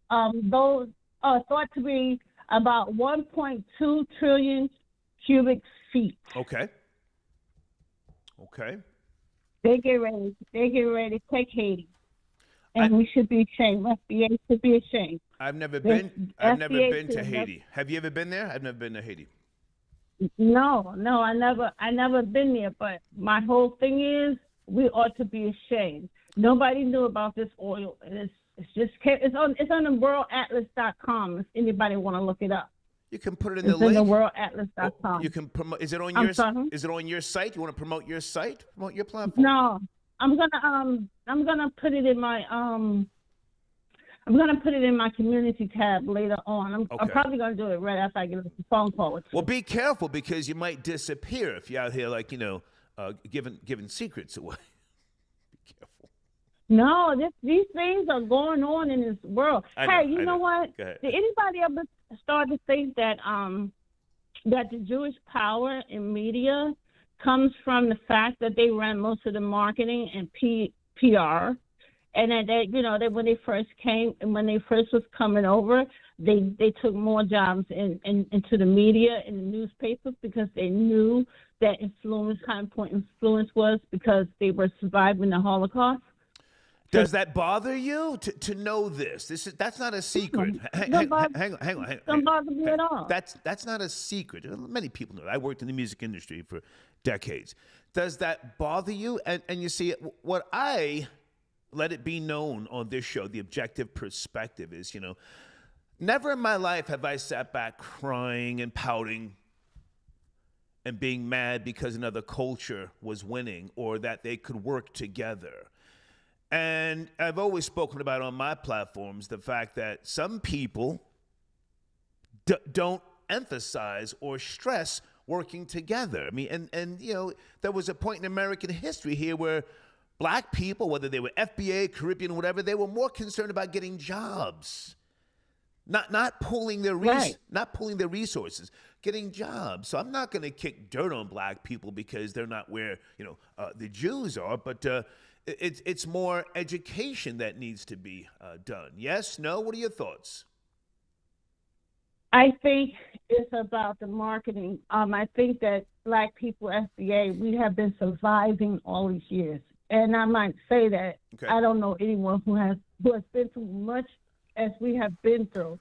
those thought to be about 1.2 trillion cubic feet. Okay. They get ready to take Haiti, and we should be ashamed. FDA should be ashamed. I've never been to Haiti. Have you ever been there? I've never been to Haiti. No, I never been there. But my whole thing is, we ought to be ashamed. Nobody knew about this oil, and it's on the worldatlas.com if anybody want to look it up. You can put it in it's the link. It's on the worldatlas.com. You can promote. Is it on your site? You want to promote your site? Promote your platform? No, I'm gonna put it in my community tab later on. I'm probably gonna do it right after I get a phone call with you. Well, be careful because you might disappear if you're out here giving secrets away. Be careful. No, these things are going on in this world. You know what? Go ahead. Did anybody ever start to think that that the Jewish power in media comes from the fact that they run most of the marketing and PR, and that when they first came and when they first was coming over, they took more jobs into the media and the newspapers because they knew that influence was because they were surviving the Holocaust. Does that bother you to know this? That's not a secret. Hang on. Don't bother me at all. That's not a secret. Many people know. I worked in the music industry for decades. Does that bother you? And you see, what I let it be known on this show, the objective perspective is, never in my life have I sat back crying and pouting and being mad because another culture was winning or that they could work together. And I've always spoken about on my platforms the fact that some people don't emphasize or stress working together. I mean, and there was a point in American history here where black people, whether they were FBA, Caribbean, whatever, they were more concerned about getting jobs, not pulling their resources, getting jobs. So I'm not going to kick dirt on black people because they're not where the Jews are, but it's more education that needs to be done. Yes? No? What are your thoughts? I think it's about the marketing. I think that black people, FBA, we have been surviving all these years. and I might say that Okay. I don't know anyone who has been through much as we have been through.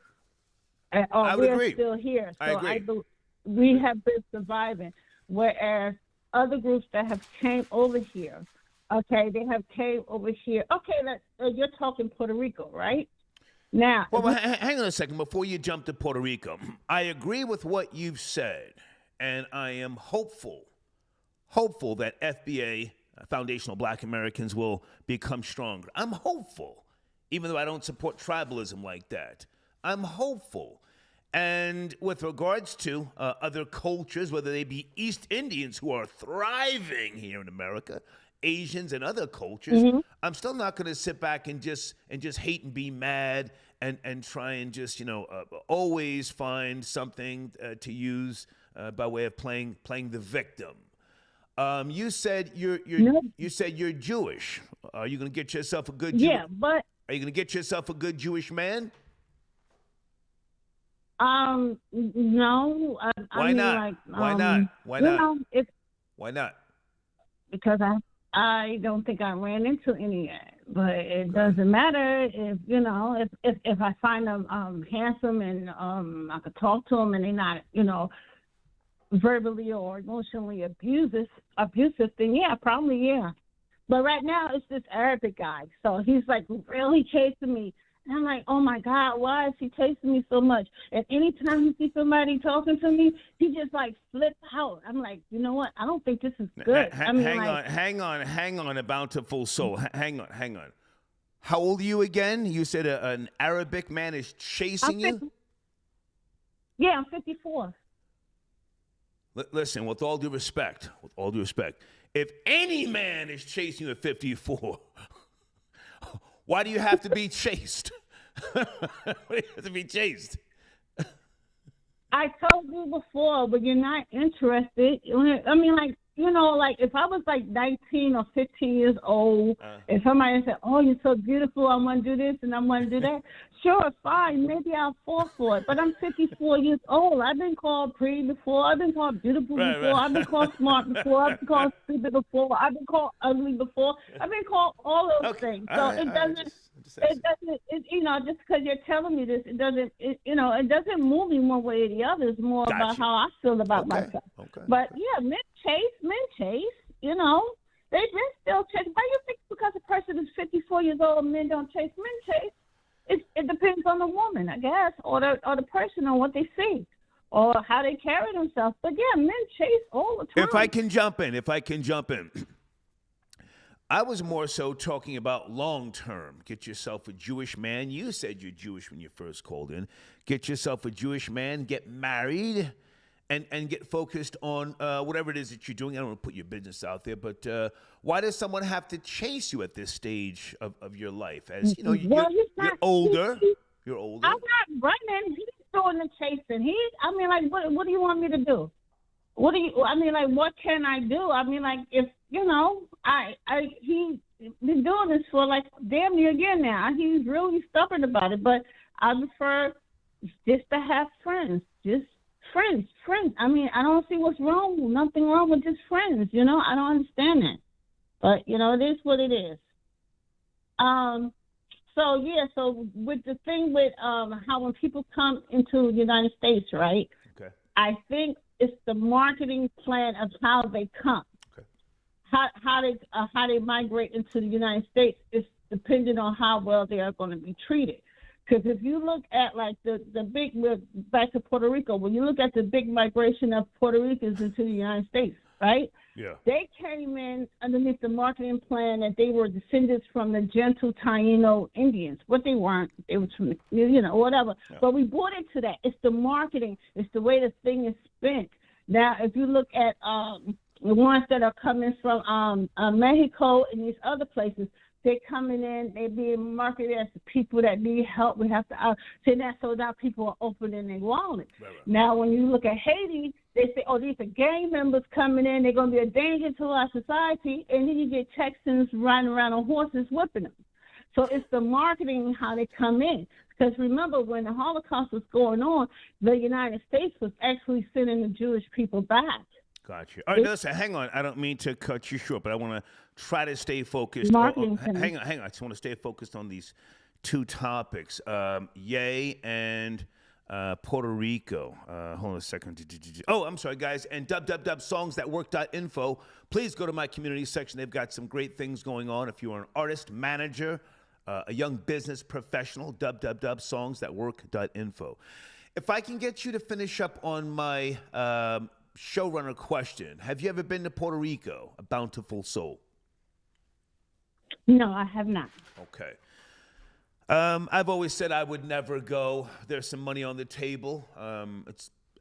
I would we're agree. still here. So I agree. We have been surviving, whereas other groups that have came over here, okay, they have came over here. Okay, you're talking Puerto Rico, right? Now, Well, hang on a second before you jump to Puerto Rico. I agree with what you've said, and I am hopeful that FBA, Foundational Black Americans, will become stronger. I'm hopeful, even though I don't support tribalism like that. I'm hopeful. And with regards to other cultures, whether they be East Indians who are thriving here in America, Asians and other cultures, I'm still not going to sit back and just hate and be mad and try and just always find something to use by way of playing the victim. You said you're Jewish. Are you going to get yourself a good yeah, but Are you going to get yourself a good Jewish man? no. Why not? Why not? Why not? Why not? Because I don't think I ran into any yet. But it doesn't matter if I find them handsome and I could talk to them and they're not verbally or emotionally abusive. Then yeah. But right now it's this Arabic guy, so he's like really chasing me. And I'm like, oh my God, why is he chasing me so much? And anytime he sees somebody talking to me, he just like flips out. I'm like, you know what? I don't think this is good. Hang on, a bountiful soul. Hang on. How old are you again? You said an Arabic man is chasing you? Yeah, I'm 54. Listen, with all due respect, if any man is chasing you at 54, why do you have to be chased? Why do you have to be chased? I told you before, but you're not interested. I mean, if I was like 19 or 15 years old, and somebody said, oh, you're so beautiful, I want to do this and I want to do that, sure, fine, maybe I'll fall for it. But I'm 54 years old. I've been called pretty before. I've been called beautiful before. Right. I've been called smart before. I've been called stupid before. I've been called ugly before. I've been called all those things. So it doesn't, just because you're telling me this, it doesn't move me one way or the other. It's more about how I feel about myself. Okay. But yeah, men chase, they've been still chasing. Why do you think because a person is 54 years old, men don't chase? Men chase. It depends on the woman, I guess, or the person, on what they see, or how they carry themselves. But yeah, men chase all the time. If I can jump in. I was more so talking about long term. Get yourself a Jewish man. You said you're Jewish when you first called in. Get yourself a Jewish man, get married, and get focused on whatever it is that you're doing. I don't want to put your business out there, but why does someone have to chase you at this stage of your life? As you're older. You're older. I'm not running. He's doing the chasing. What do you want me to do? What can I do? If he's been doing this for like damn near a year now. He's really stubborn about it, but I prefer just to have friends, just friends. I don't see nothing wrong with just friends, I don't understand that. But, it is what it is. So with the thing with how when people come into the United States, right? Okay. I think it's the marketing plan of how they come. Okay. How they migrate into the United States is dependent on how well they are going to be treated. Because if you look at like the big, back to Puerto Rico, when you look at the big migration of Puerto Ricans into the United States, right? Yeah. They came in underneath the marketing plan that they were descendants from the gentle Taino Indians. What they weren't, they were from, whatever. Yeah. But we bought into that. It's the marketing. It's the way the thing is spent. Now, if you look at the ones that are coming from Mexico and these other places, they're coming in, they're being marketed as the people that need help. We have to say that so now people are opening their wallets. Right. Now, when you look at Haiti, they say, oh, these are gang members coming in. They're going to be a danger to our society. And then you get Texans riding around on horses whipping them. So it's the marketing, how they come in. Because remember, when the Holocaust was going on, the United States was actually sending the Jewish people back. Gotcha. All right, listen, hang on. I don't mean to cut you short, but I want to try to stay focused. Marketing. Hang on. I just want to stay focused on these two topics, Ye and Puerto Rico. Hold on a second. Oh, I'm sorry, guys. And songs.work.info. Please go to my community section. They've got some great things going on. If you're an artist, manager, a young business professional, songs.work.info. If I can get you to finish up on my showrunner question, have you ever been to Puerto Rico, a bountiful soul? No, I have not. Okay. I've always said I would never go. There's some money on the table. I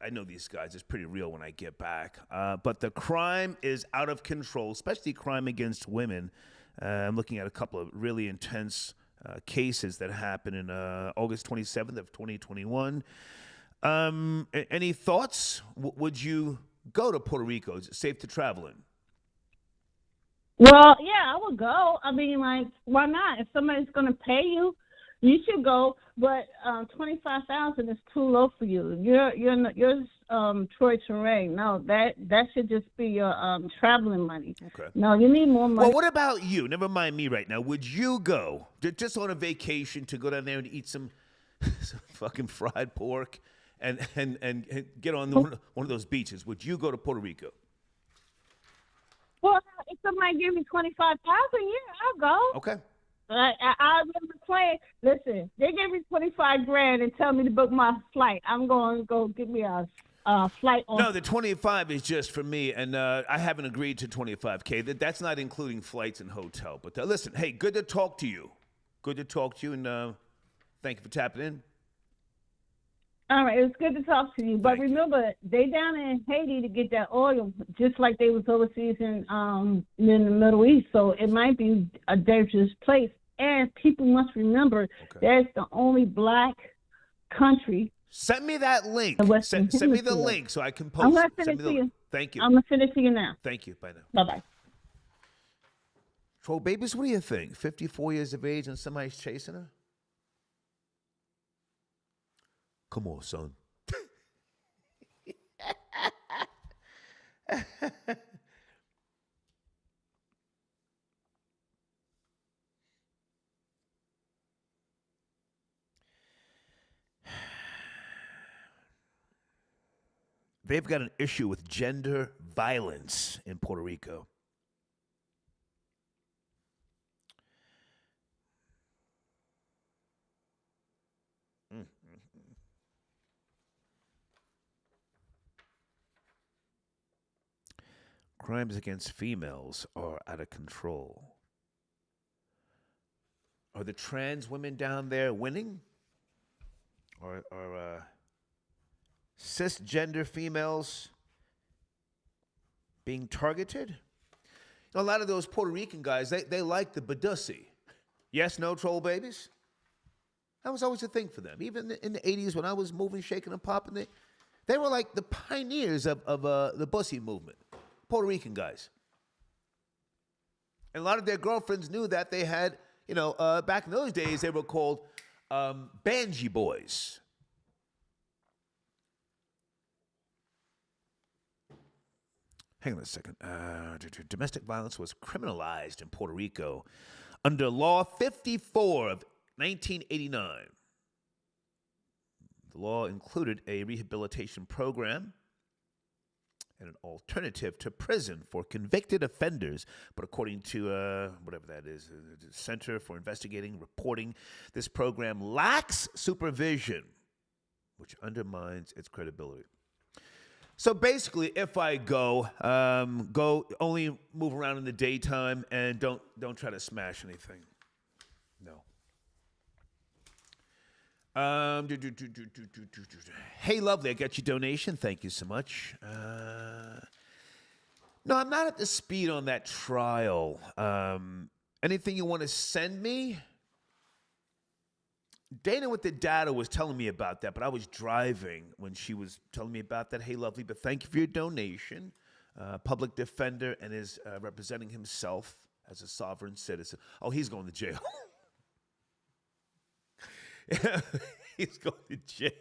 know these guys. It's pretty real when I get back. But the crime is out of control, especially crime against women. I'm looking at a couple of really intense cases that happened in August 27th of 2021. Any thoughts? Would you go to Puerto Rico? Is it safe to travel in? Well, yeah, I would go. I mean, like, why not? If somebody's going to pay you, you should go. But $25,000 is too low for you. You're Troy Terrain. No, that should just be your traveling money. Okay. No, you need more money. Well, what about you? Never mind me right now. Would you go just on a vacation to go down there and eat some fucking fried pork and get on one of those beaches? Would you go to Puerto Rico? Well, if somebody give me $25,000, yeah, I'll go. Okay. I remember playing. Listen, they gave me $25,000 and tell me to book my flight. I'm going to go get me a flight on. No, the 25 is just for me, and I haven't agreed to $25K. That's not including flights and hotel. But listen, hey, good to talk to you. Good to talk to you, and thank you for tapping in. All right, it was good to talk to you. But remember, they down in Haiti to get that oil, just like they was overseas in the Middle East. So it might be a dangerous place. And people must remember, that's the only black country. Send me that link. Send me the link so I can post. I'm going to send it to you. Thank you. I'm going to send it to you now. Thank you. Bye now. Bye-bye. Troll babies, what do you think? 54 years of age and somebody's chasing her? Come on, son. They've got an issue with gender violence in Puerto Rico. Crimes against females are out of control. Are the trans women down there winning? Or cisgender females being targeted? You know, a lot of those Puerto Rican guys, they like the Badussi. Yes, no, troll babies? That was always a thing for them. Even in the 80s when I was moving, shaking, and popping, they were like the pioneers of the Bussy movement. Puerto Rican guys. And a lot of their girlfriends knew that they had, back in those days, they were called Banji boys. Hang on a second. Domestic violence was criminalized in Puerto Rico under Law 54 of 1989. The law included a rehabilitation program and an alternative to prison for convicted offenders. But according to whatever that is, the Center for Investigating Reporting, this program lacks supervision, which undermines its credibility. So basically, if I go only move around in the daytime and don't try to smash anything. No. Hey, lovely, I got your donation. Thank you so much. No, I'm not at the speed on that trial. Anything you want to send me? Dana with the data was telling me about that, but I was driving when she was telling me about that. Hey, lovely, but thank you for your donation. Public defender and is representing himself as a sovereign citizen. Oh, he's going to jail. He's going to jail.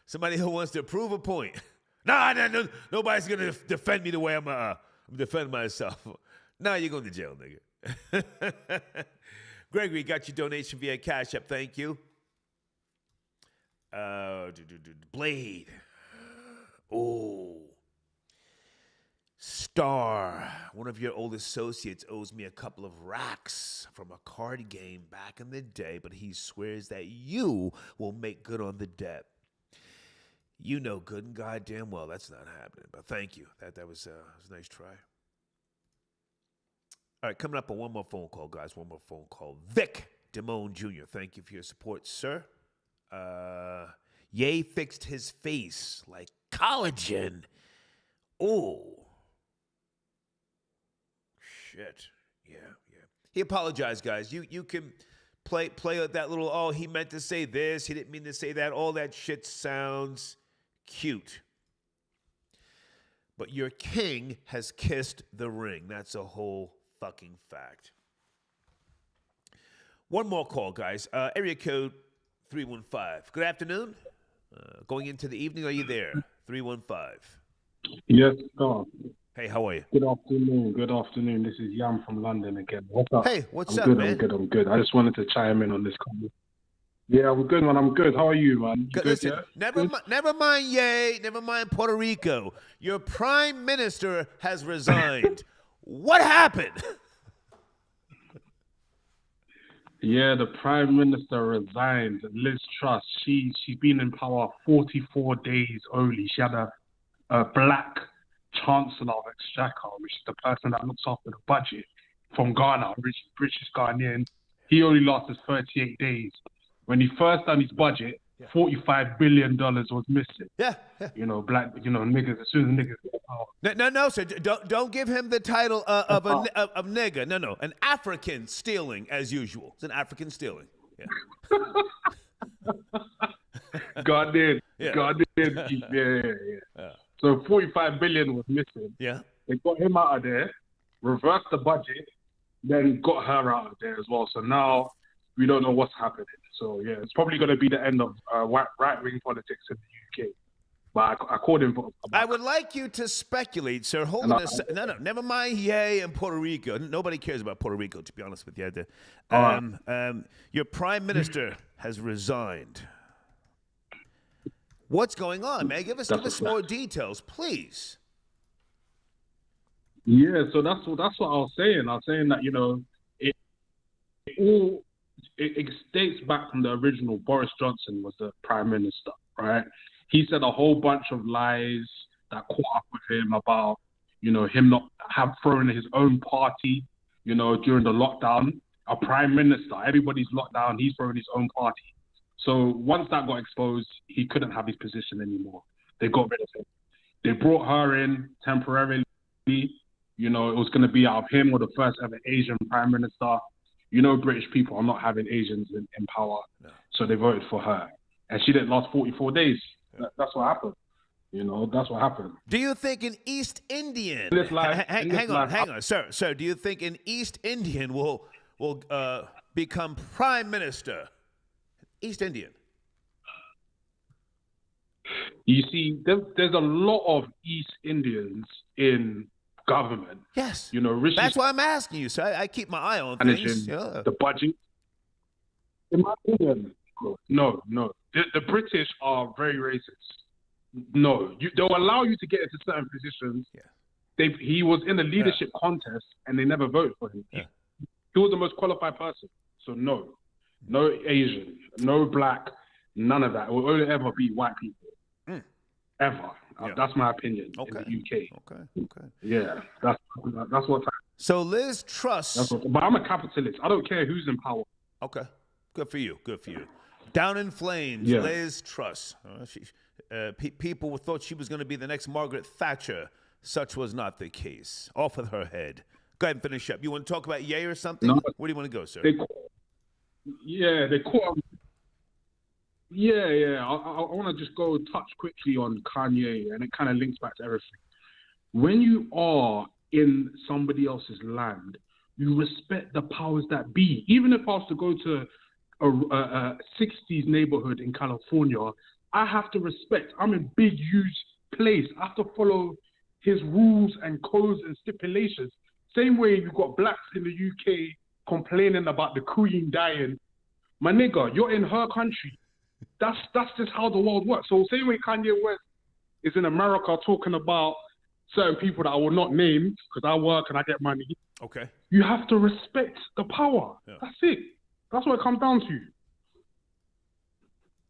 somebody who wants to prove a point. No, nobody's gonna defend me the way I'm defend myself. Now you're going to jail, nigga. Gregory, got your donation via Cash App. Thank you. Blade. Oh. Star. One of your old associates owes me a couple of racks from a card game back in the day, but he swears that you will make good on the debt. You know good and goddamn well that's not happening, but thank you. That was a nice try. All right, coming up on one more phone call, guys. One more phone call. Vic Damone Jr., thank you for your support, sir. Ye fixed his face like collagen. Oh. Shit. Yeah. He apologized, guys. You can play that little, oh, he meant to say this, he didn't mean to say that. All that shit sounds cute. But your king has kissed the ring. That's a whole fucking fact. One more call, guys. Area code 315. Good afternoon. Going into the evening, are you there? 315. Yes, sir. Hey, how are you? Good afternoon. This is Yam from London again. What's up? Hey, what's up, good, man? I'm good. I just wanted to chime in on this comment. Yeah, I'm good, man. I'm good. How are you, man? You good, listen, yeah? never mind, yay. Never mind Puerto Rico. Your prime minister has resigned. What happened? Yeah, the prime minister resigned. Liz Truss, she's been in power 44 days only. She had a black chancellor of exchequer, which is the person that looks after the budget from Ghana, British Ghanaian. He only lasted 38 days. When he first done his budget, $45 billion was missing. Yeah. Niggas, as soon as niggas get power. No, sir. Don't give him the title of nigga. No. An African stealing, as usual. It's an African stealing. Yeah. God did. Yeah. Yeah. So 45 billion was missing. Yeah. They got him out of there, reversed the budget, then got her out of there as well. So now we don't know what's happening. So yeah, it's probably going to be the end of right-wing politics in the UK. But I called him. I would like you to speculate, sir. Hold on a second. No. Never mind. Yay, and Puerto Rico. Nobody cares about Puerto Rico, to be honest with you. Your prime minister has resigned. What's going on, man? Give us more details, please. Yeah, so that's what I was saying. I was saying that it dates back from the original. Boris Johnson was the prime minister, right? He said a whole bunch of lies that caught up with him about, him not have thrown his own party, during the lockdown. A prime minister, everybody's locked down, he's throwing his own party. So once that got exposed, he couldn't have his position anymore. They got rid of him. They brought her in temporarily. It was going to be out of him or the first ever Asian prime minister. British people are not having Asians in power. No. So they voted for her. And she didn't last 44 days. Yeah. That's what happened. That's what happened. Do you think an East Indian... Hang on, sir. Do you think an East Indian will become prime minister? East Indian. You see, there's a lot of East Indians in government. Yes. Rishi, that's why I'm asking you, sir. I keep my eye on things. Yeah. The budget. In my opinion, no. The British are very racist. No, they'll allow you to get into certain positions. Yeah. He was in a leadership contest and they never voted for him. Yeah. He was the most qualified person. So no Asian, no black, none of that. It will only ever be white people. Ever. Yeah. That's my opinion in the UK. Okay. Yeah, that's what's happening. So Liz Truss. But I'm a capitalist. I don't care who's in power. Okay. Good for you. Down in flames, yeah. Liz Truss. People thought she was going to be the next Margaret Thatcher. Such was not the case. Off with her head. Go ahead and finish up. You want to talk about Ye or something? No, where do you want to go, sir? They caught. Yeah. I want to just go touch quickly on Kanye, and it kind of links back to everything. When you are in somebody else's land, you respect the powers that be. Even if I was to go to a 60s neighborhood in California, I have to respect. I'm in big, huge place. I have to follow his rules and codes and stipulations. Same way you got blacks in the UK complaining about the Queen dying. My nigga, you're in her country. That's just how the world works. So same way Kanye West is in America talking about certain people that I will not name because I work and I get money. Okay. You have to respect the power. Yeah. That's it. That's what it comes down to.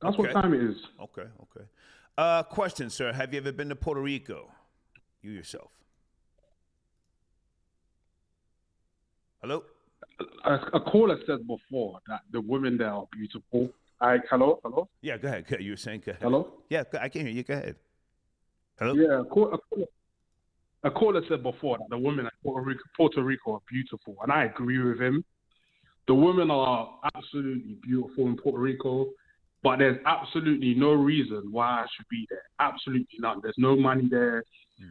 That's what time it is. Okay. Question, sir. Have you ever been to Puerto Rico? You yourself. Hello? A caller said before that the women there are beautiful. Hello? Yeah, go ahead. You were saying go ahead. Hello? Yeah, I can hear you. Go ahead. Hello? Yeah, a caller said before that the women at Puerto Rico are beautiful, and I agree with him. The women are absolutely beautiful in Puerto Rico, but there's absolutely no reason why I should be there. Absolutely none. There's no money there.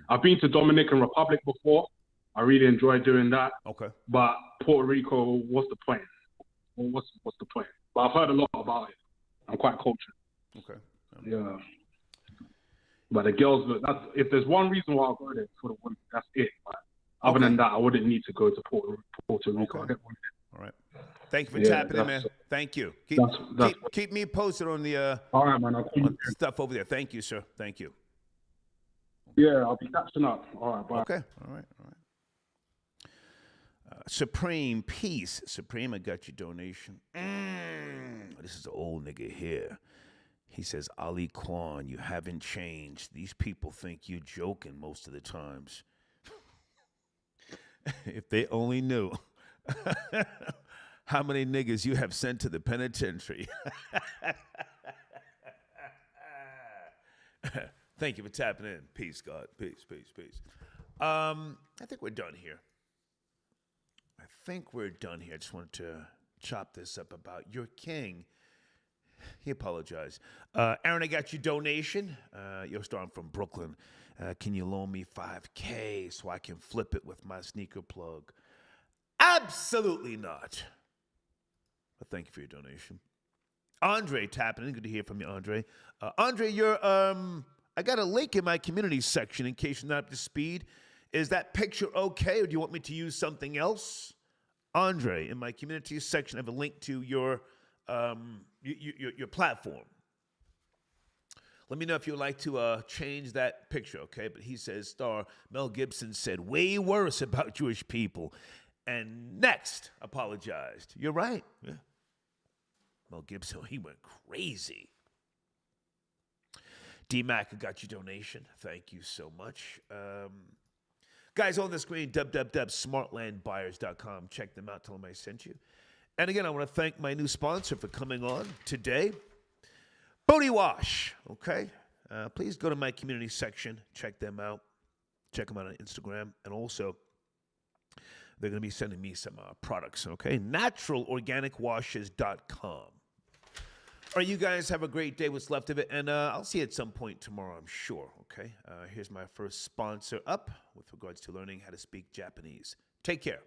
I've been to Dominican Republic before. I really enjoy doing that. Okay. But Puerto Rico, what's the point? What's the point? But I've heard a lot about it. I'm quite cultured. Okay. Yeah. But the girls, if there's one reason why I'll go there for the women, that's it. But other than that, I wouldn't need to go to Puerto Rico. Okay. All right. Thank you for tapping in, man. Thank you. Keep me posted on the all right, man. On stuff over there. Thank you, sir. Thank you. Yeah, I'll be catching up. All right, bye. Okay. All right. Supreme Peace. Supreme, I got your donation. This is the old nigga here. He says, Ali Kwan, you haven't changed. These people think you joking most of the times. If they only knew how many niggas you have sent to the penitentiary. Thank you for tapping in. Peace, God. Peace. I think we're done here. I just wanted to chop this up about your king. He apologized. Aaron, I got your donation. Yo, star, I'm from Brooklyn. Can you loan me $5K so I can flip it with my sneaker plug? Absolutely not. But thank you for your donation. Andre tapping in. Good to hear from you, Andre. Andre, I got a link in my community section in case you're not up to speed. Is that picture okay, or do you want me to use something else? Andre, in my community section, I have a link to your platform. Let me know if you'd like to change that picture, okay? But he says, star, Mel Gibson said way worse about Jewish people. And next, apologized. You're right. Yeah. Mel Gibson, he went crazy. D-Mac, I got your donation. Thank you so much. Guys, on the screen, www.smartlandbuyers.com. Check them out. Tell them I sent you. And again, I want to thank my new sponsor for coming on today, Booty Wash. Okay? Please go to my community section. Check them out. Check them out on Instagram. And also, they're going to be sending me some products. Okay? NaturalOrganicWashes.com. All right, you guys have a great day, what's left of it, and I'll see you at some point tomorrow, I'm sure, okay? Here's my first sponsor up with regards to learning how to speak Japanese. Take care.